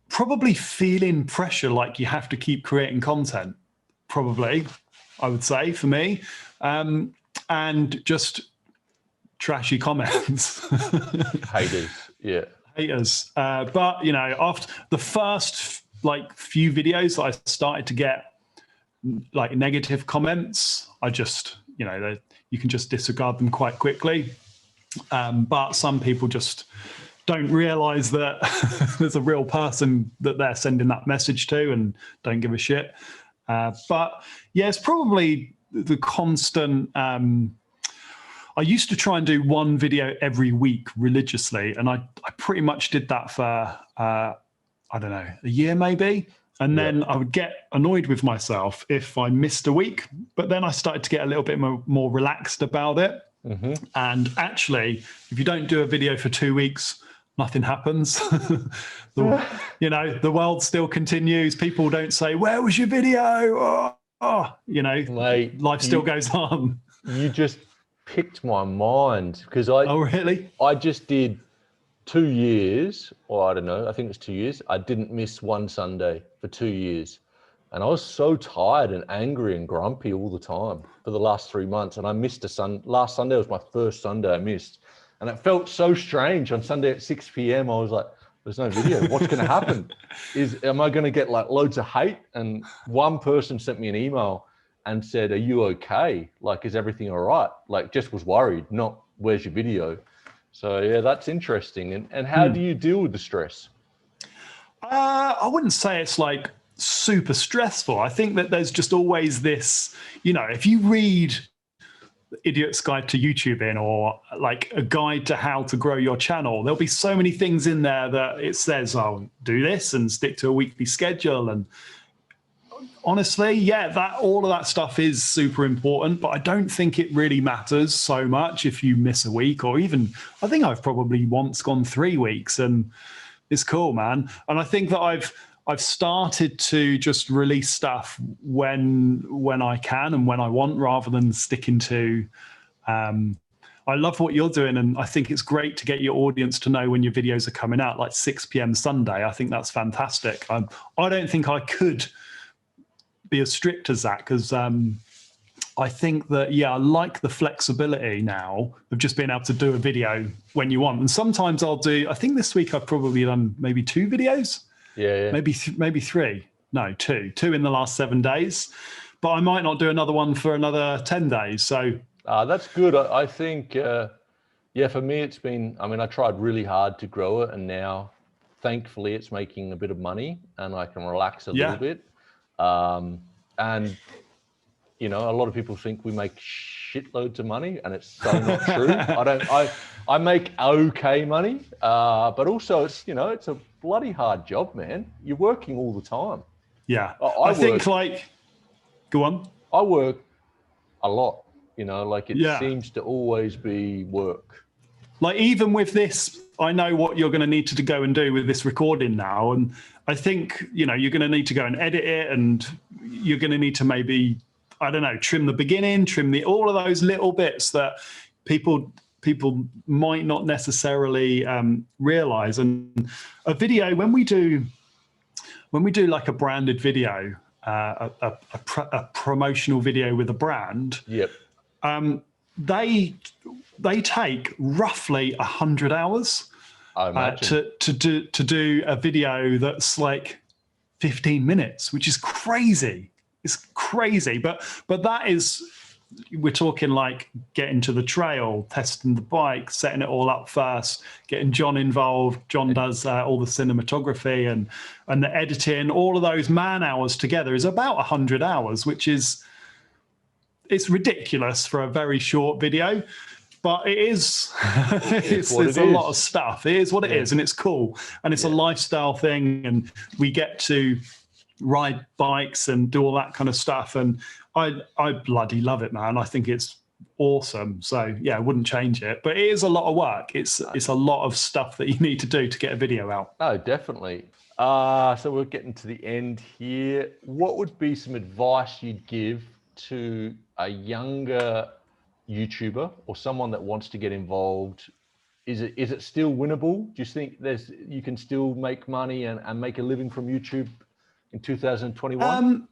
probably feeling pressure, like you have to keep creating content. Probably, I would say, for me, and just trashy comments. Haters, yeah. Haters. But after the first few videos that I started to get negative comments, I just you can just disregard them quite quickly. But some people just don't realize that there's a real person that they're sending that message to and don't give a shit. But yeah, it's probably the constant. I used to try and do one video every week religiously, and I pretty much did that for, I don't know, a year maybe. And then I would get annoyed with myself if I missed a week. But then I started to get a little bit more relaxed about it. And actually, if you don't do a video for 2 weeks, nothing happens. You know, the world still continues. People don't say, "Where was your video?" You know, mate, life still goes on. You just picked my mind because I just did 2 years, or I don't know, I think it's 2 years. I didn't miss one Sunday for 2 years. And I was so tired and angry and grumpy all the time for the last 3 months. And I missed last Sunday was my first Sunday I missed. And it felt so strange on Sunday at 6 p.m. I was like, there's no video. What's going to happen? Am I going to get like loads of hate? And one person sent me an email and said, "Are you okay? Like, is everything all right?" Like, just was worried, not "Where's your video?" So yeah, that's interesting. And how do you deal with the stress? I wouldn't say it's like super stressful. I think that there's just always this, you know, if you read Idiot's Guide to YouTubing or like a guide to how to grow your channel, there'll be so many things in there that it says, "Oh, do this and stick to a weekly schedule." And honestly, yeah, all of that stuff is super important, but I don't think it really matters so much if you miss a week, or even, I think I've probably once gone 3 weeks, and it's cool, man. And I think that I've started to just release stuff when I can and when I want, rather than sticking to. I love what you're doing, and I think it's great to get your audience to know when your videos are coming out, like 6 p.m. Sunday. I think that's fantastic. I don't think I could be as strict as that, because I think that, yeah, I like the flexibility now of just being able to do a video when you want. And sometimes I'll do, I think this week I've probably done maybe 2 videos. Yeah. Maybe 3. No, 2 in the last 7 days. But I might not do another one for another 10 days. So that's good. I think, yeah, for me, it's been, I mean, I tried really hard to grow it, and now thankfully it's making a bit of money and I can relax a little bit. And you know, a lot of people think we make shitloads of money, and it's so not true. I make okay money, but also it's, you know, it's a bloody hard job, man. You're working all the time. Yeah. I think like, go on. I work a lot, you know, like it seems to always be work. Like even with this, I know what you're going to need to go and do with this recording now. And I think, you know, you're going to need to go and edit it, and you're going to need to maybe, I don't know, trim the beginning, all of those little bits that people might not necessarily realize. And a video, when we do like a branded video, a promotional video with a brand, they take roughly 100 hours to do a video that's like 15 minutes, which is crazy. It's crazy, but that is, we're talking like getting to the trail, testing the bike, setting it all up first, getting John involved. John does all the cinematography and the editing. All of those man hours together is about 100 hours, which is, it's ridiculous for a very short video, but it is. It's a lot of stuff. It is what it is, and it's cool, and it's a lifestyle thing, and we get to ride bikes and do all that kind of stuff, and I bloody love it, man. I think it's awesome. So yeah, I wouldn't change it, but it is a lot of work. It's a lot of stuff that you need to do to get a video out. Oh, definitely. So we're getting to the end here. What would be some advice you'd give to a younger YouTuber or someone that wants to get involved? Is it still winnable? Do you think you can still make money and make a living from YouTube in 2021?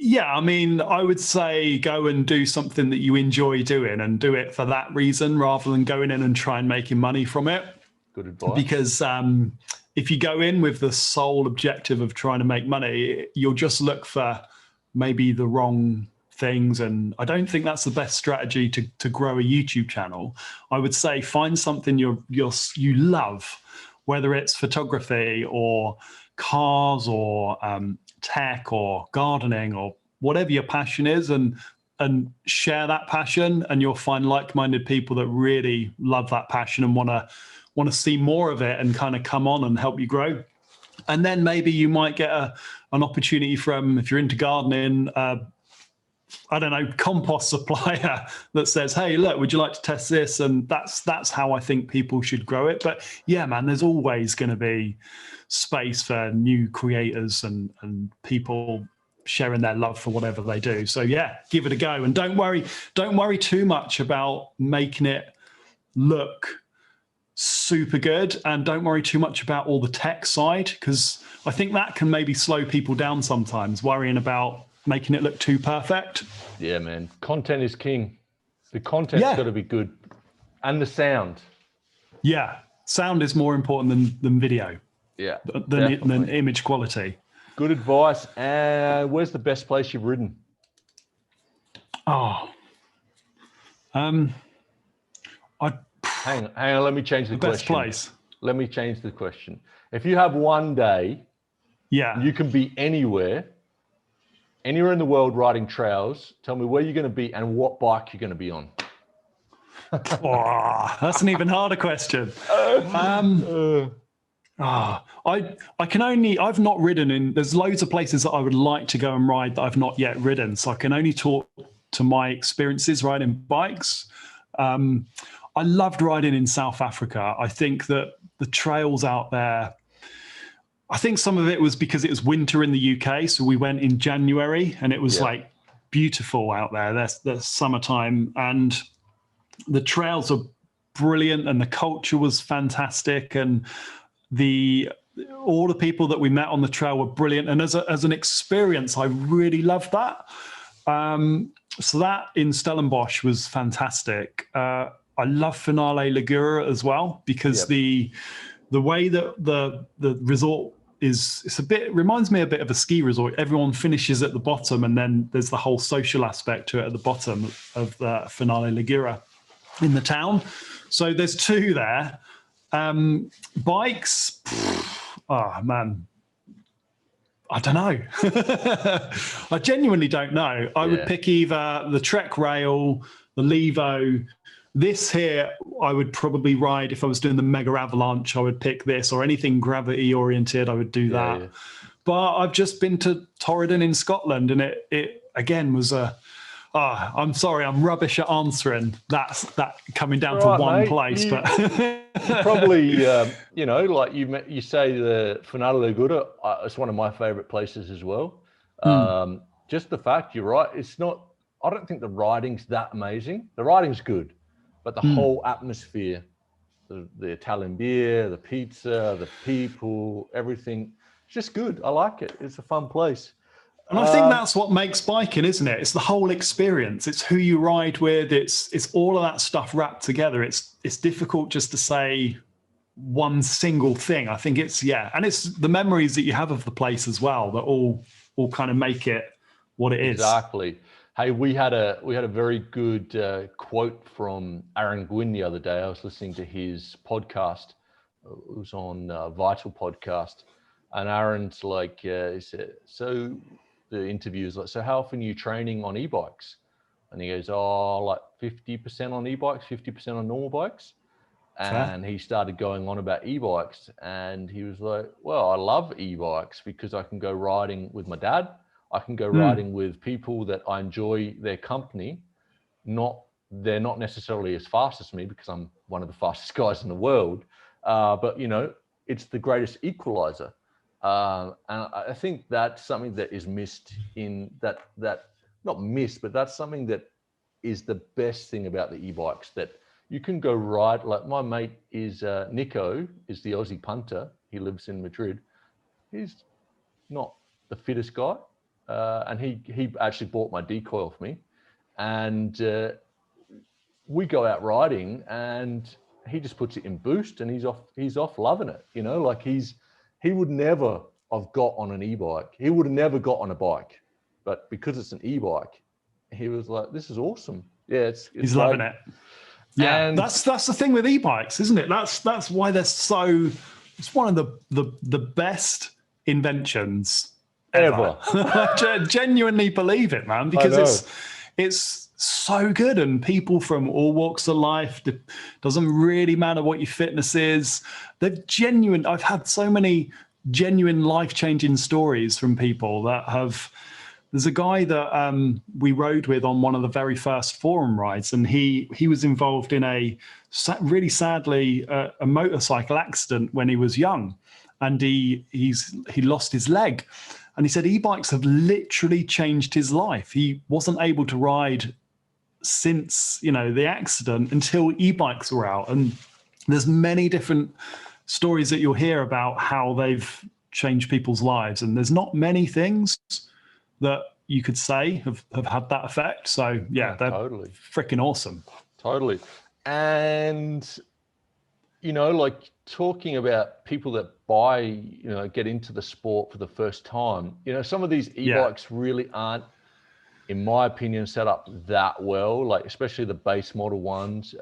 Yeah, I mean, I would say go and do something that you enjoy doing, and do it for that reason rather than going in and try and making money from it. Good advice. Because if you go in with the sole objective of trying to make money, you'll just look for maybe the wrong things. And I don't think that's the best strategy to grow a YouTube channel. I would say find something you love, whether it's photography or cars or tech or gardening or whatever your passion is, and share that passion, and you'll find like-minded people that really love that passion and want to see more of it and kind of come on and help you grow. And then maybe you might get an opportunity from, if you're into gardening, I don't know, compost supplier that says, hey, look, would you like to test this? And that's how I think people should grow it. But yeah, man, there's always going to be space for new creators and people sharing their love for whatever they do. So yeah, give it a go. And don't worry too much about making it look super good, and don't worry too much about all the tech side, because I think that can maybe slow people down sometimes, worrying about making it look too perfect. Yeah, man. Content is king. The content's got to be good. And the sound. Yeah. Sound is more important than video. Yeah. Than image quality. Good advice. And where's the best place you've ridden? Oh. Hang on, let me change the question. Best place. Let me change the question. If you have one day, you can be anywhere in the world riding trails, tell me where you're going to be and what bike you're going to be on. That's an even harder question. I've not ridden in, there's loads of places that I would like to go and ride that I've not yet ridden. So I can only talk to my experiences riding bikes. I loved riding in South Africa. I think that the trails out there, I think some of it was because it was winter in the UK. So we went in January and it was like beautiful out there. There's summertime, and the trails are brilliant and the culture was fantastic. And all the people that we met on the trail were brilliant. And as an experience, I really loved that. So that in Stellenbosch was fantastic. I love Finale Ligure as well, because the way that the resort is, reminds me a bit of a ski resort. Everyone finishes at the bottom, and then there's the whole social aspect to it at the bottom of the Finale Ligure in the town. So there's two there. Bikes, oh man, I don't know. I genuinely don't know. I would pick either the Trek Rail, the Levo. This here, I would probably ride, if I was doing the Mega Avalanche, I would pick this, or anything gravity oriented, I would do that. Yeah. But I've just been to Torridon in Scotland, and it again was I'm sorry, I'm rubbish at answering that coming down to one place. But probably, like you say, the Finale Ligure, it's one of my favorite places as well. Just the fact, you're right, it's not, I don't think the riding's that amazing. The riding's good, but the whole atmosphere, the Italian beer, the pizza, the people, everything, it's just good. I like it. It's a fun place. And I think that's what makes biking, isn't it? It's the whole experience. It's who you ride with. It's all of that stuff wrapped together. It's difficult just to say one single thing. I think and it's the memories that you have of the place as well that all kind of make it what it is. Exactly. Hey, we had a very good quote from Aaron Gwynn the other day. I was listening to his podcast. It was on Vital podcast, and Aaron's like, he said, so. The interview is like, so how often are you training on e-bikes? And he goes, like 50% on e-bikes, 50% on normal bikes. And he started going on about e-bikes, and he was like, well, I love e-bikes because I can go riding with my dad. I can go riding with people that I enjoy their company. They're not necessarily as fast as me because I'm one of the fastest guys in the world. But it's the greatest equalizer. And I think that's something that is missed in that not missed, but that's something that is the best thing about the e-bikes, that you can go ride. Like my mate is Nico, is the Aussie punter. He lives in Madrid. He's not the fittest guy, and he actually bought my decoy off me, and we go out riding, and he just puts it in boost, and he's off loving it. Like he would never have got on an e-bike. He would have never got on a bike, but because it's an e-bike, he was like, "This is awesome." Yeah, it's He's great. loving it. Yeah, And that's the thing with e-bikes, isn't it? That's why they're so. It's one of the best inventions ever. I genuinely believe it, man, because it's so good, and people from all walks of life. Doesn't really matter what your fitness is. They're genuine. I've had so many genuine life-changing stories from people that have. There's a guy that we rode with on one of the very first forum rides, and he was involved in really sadly a motorcycle accident when he was young, and he lost his leg, and he said e-bikes have literally changed his life. He wasn't able to ride since the accident until e-bikes were out, and there's many different stories that you'll hear about how they've changed people's lives, and there's not many things that you could say have had that effect. So yeah, they're totally freaking awesome. Totally. And, like talking about people that buy, get into the sport for the first time, some of these e-bikes really aren't, in my opinion, set up that well, like especially the base model ones.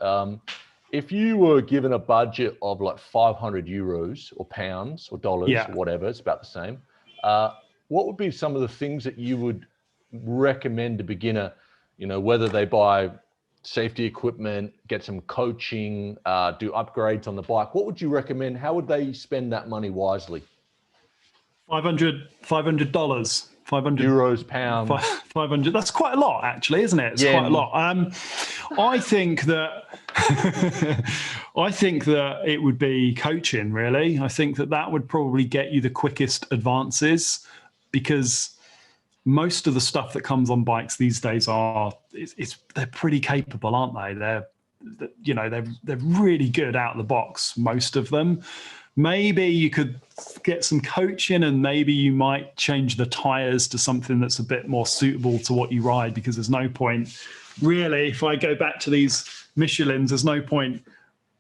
If you were given a budget of like 500 euros or pounds or dollars or whatever, it's about the same. What would be some of the things that you would recommend a beginner, whether they buy safety equipment, get some coaching, do upgrades on the bike? What would you recommend? How would they spend that money wisely? $500, 500 euros, pounds. 500. That's quite a lot, actually, isn't it? It's quite a lot. I think that it would be coaching, really. I think that would probably get you the quickest advances, because most of the stuff that comes on bikes these days they're pretty capable, aren't they? They're really good out of the box, most of them. Maybe you could get some coaching, and maybe you might change the tires to something that's a bit more suitable to what you ride, because there's no point really, if I go back to these Michelins, there's no point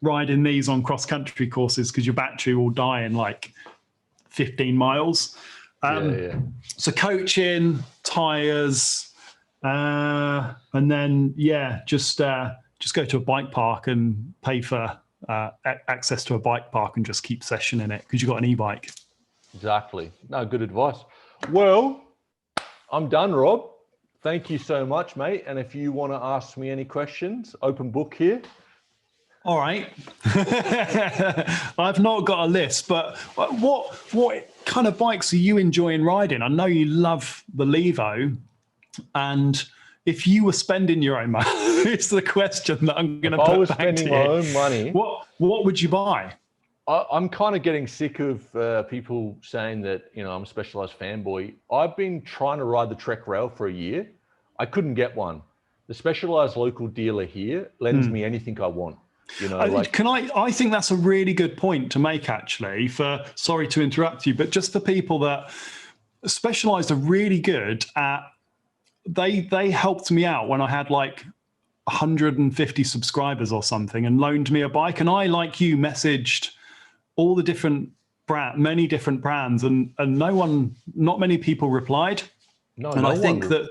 riding these on cross-country courses because your battery will die in like 15 miles. So coaching, tires, and then just go to a bike park and pay for access to a bike park and just keep sessioning it because you've got an e-bike. Exactly. No, good advice. Well, I'm done, Rob. Thank you so much, mate. And if you want to ask me any questions, open book here. All right. I've not got a list, but what kind of bikes are you enjoying riding? I know you love the Levo, and if you were spending your own money, it's the question that I'm going to put back to you. If I was spending my own money, what would you buy? I'm kind of getting sick of people saying that, I'm a Specialized fanboy. I've been trying to ride the Trek Rail for a year. I couldn't get one. The Specialized local dealer here lends me anything I want. I think that's a really good point to make, actually, sorry to interrupt you, but just for people that Specialized are really good at, they helped me out when I had like 150 subscribers or something and loaned me a bike. And I, like you, messaged all the different many different brands, and not many people replied. And I think that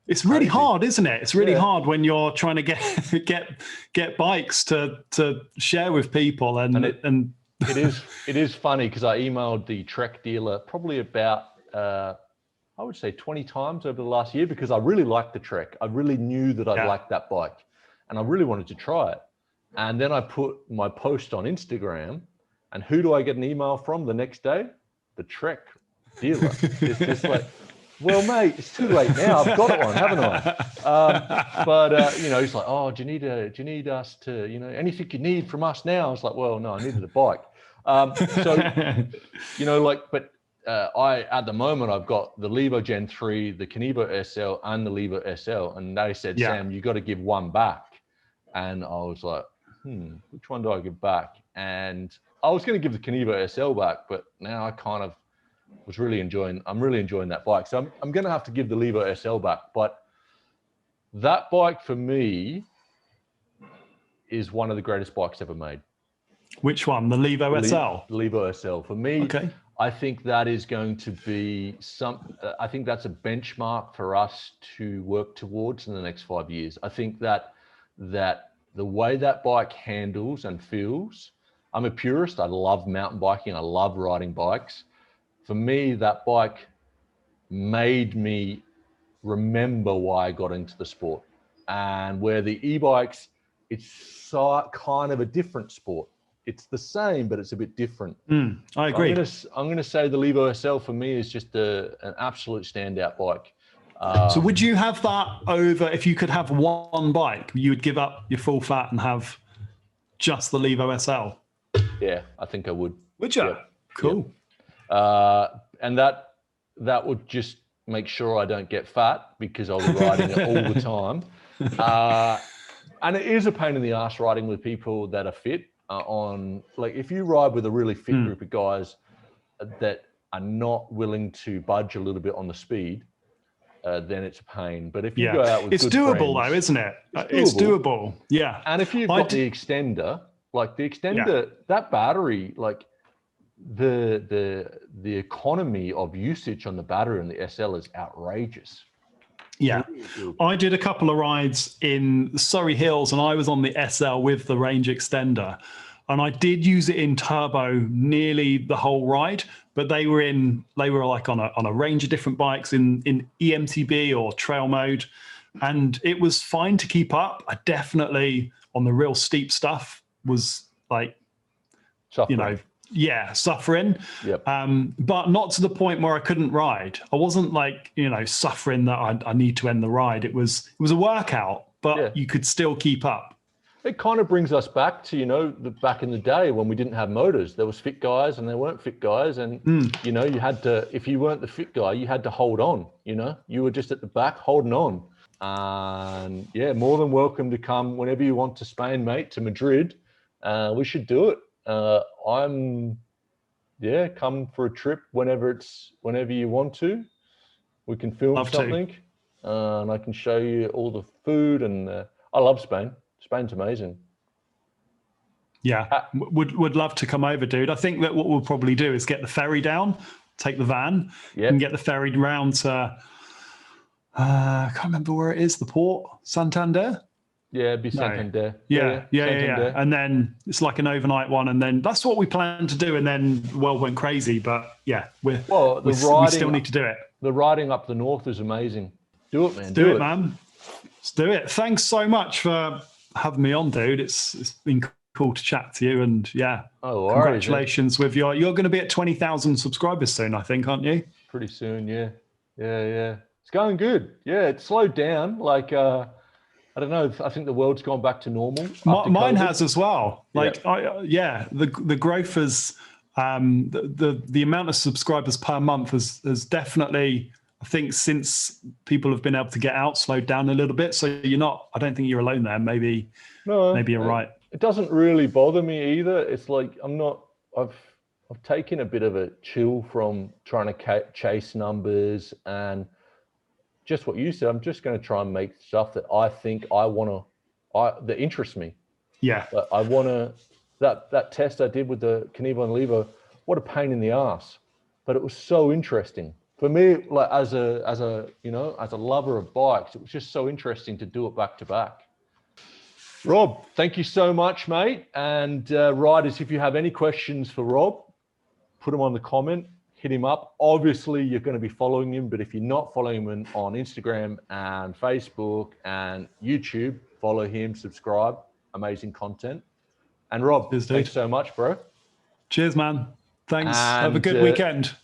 it's really hard, isn't it? It's really hard when you're trying to get bikes to share with people, and it is funny because I emailed the Trek dealer probably about I would say 20 times over the last year because I really liked the Trek. I really knew that I liked that bike, and I really wanted to try it. And then I put my post on Instagram, and who do I get an email from the next day? The Trek dealer. It's just like, well, mate, it's too late now. I've got one, haven't I? He's like, oh, do you need us to, anything you need from us now? I was like, well, no, I needed a bike. At the moment, I've got the Levo Gen 3, the Kinivo SL, and the Levo SL. And they said, Sam, you got to give one back. And I was like, which one do I give back? And I was going to give the Kinivo SL back, but now I kind of I'm really enjoying that bike. So I'm going to have to give the Levo SL back. But that bike for me is one of the greatest bikes ever made. Which one? The Levo SL? The Levo SL. For me, I think that is going to be I think that's a benchmark for us to work towards in the next 5 years. I think that the way that bike handles and feels, I'm a purist. I love mountain biking. I love riding bikes. For me, that bike made me remember why I got into the sport. And where the e-bikes, it's kind of a different sport. It's the same, but it's a bit different. I agree. I'm going to say the Levo SL for me is just an absolute standout bike. So would you have that over, if you could have one bike, you would give up your full fat and have just the Levo SL? Yeah, I think I would. Would you? Yeah. Cool. Yeah. And that would just make sure I don't get fat, because I'll be riding it all the time. And it is a pain in the ass riding with people that are fit. Like if you ride with a really fit group of guys that are not willing to budge a little bit on the speed, then it's a pain. But if you go out with it's good doable friends, though, isn't it? It's doable. Yeah. And if you've got the extender, like the extender, that battery, like the economy of usage on the battery in the SL is outrageous. Yeah. I did a couple of rides in the Surrey Hills and I was on the SL with the range extender, and I did use it in turbo nearly the whole ride, but they were like on a range of different bikes in EMTB or trail mode, and it was fine to keep up. I definitely, on the real steep stuff, was like, suffering. Suffering. Yep. But not to the point where I couldn't ride. I wasn't like, suffering that I need to end the ride. It was a workout, but you could still keep up. It kind of brings us back to, back in the day when we didn't have motors. There was fit guys and there weren't fit guys. And, you had to, if you weren't the fit guy, you had to hold on, you were just at the back holding on. And more than welcome to come whenever you want to Spain, mate, to Madrid. We should do it. Come for a trip whenever you want to. We can film something, and I can show you all the food. And I love Spain. Spain's amazing. Yeah, would love to come over, dude. I think that what we'll probably do is get the ferry down, take the van, and get the ferry round to. I can't remember where it is. The port, Santander. Yeah, it'd be Santander. Yeah. And then it's like an overnight one, and then that's what we plan to do. And then the world went crazy, but we still need to do it. The riding up the north is amazing. Do it, man. Do it, man. Let's do it. Thanks so much for having me on, dude. It's been cool to chat to you, and congratulations with you're going to be at 20,000 subscribers soon, I think, aren't you? Pretty soon, yeah. It's going good. Yeah, it slowed down. Like I don't know. I think the world's gone back to normal. Mine has as well. Like, the growth has, the amount of subscribers per month has definitely, I think, since people have been able to get out, slowed down a little bit. So I don't think you're alone there. Maybe you're right. It doesn't really bother me either. It's like, I've taken a bit of a chill from trying to chase numbers, and just what you said, I'm just going to try and make stuff that I think that interests me. Yeah. But I want to, that test I did with the Kinivo and Levo, what a pain in the ass, but it was so interesting for me. Like as a lover of bikes, it was just so interesting to do it back to back. Rob, thank you so much, mate. And riders, if you have any questions for Rob, put them on the comment. Hit him up. Obviously, you're going to be following him, but if you're not following him on Instagram and Facebook and YouTube, follow him, subscribe. Amazing content. And Rob, thanks so much, bro. Cheers, man. Thanks. Have a good weekend.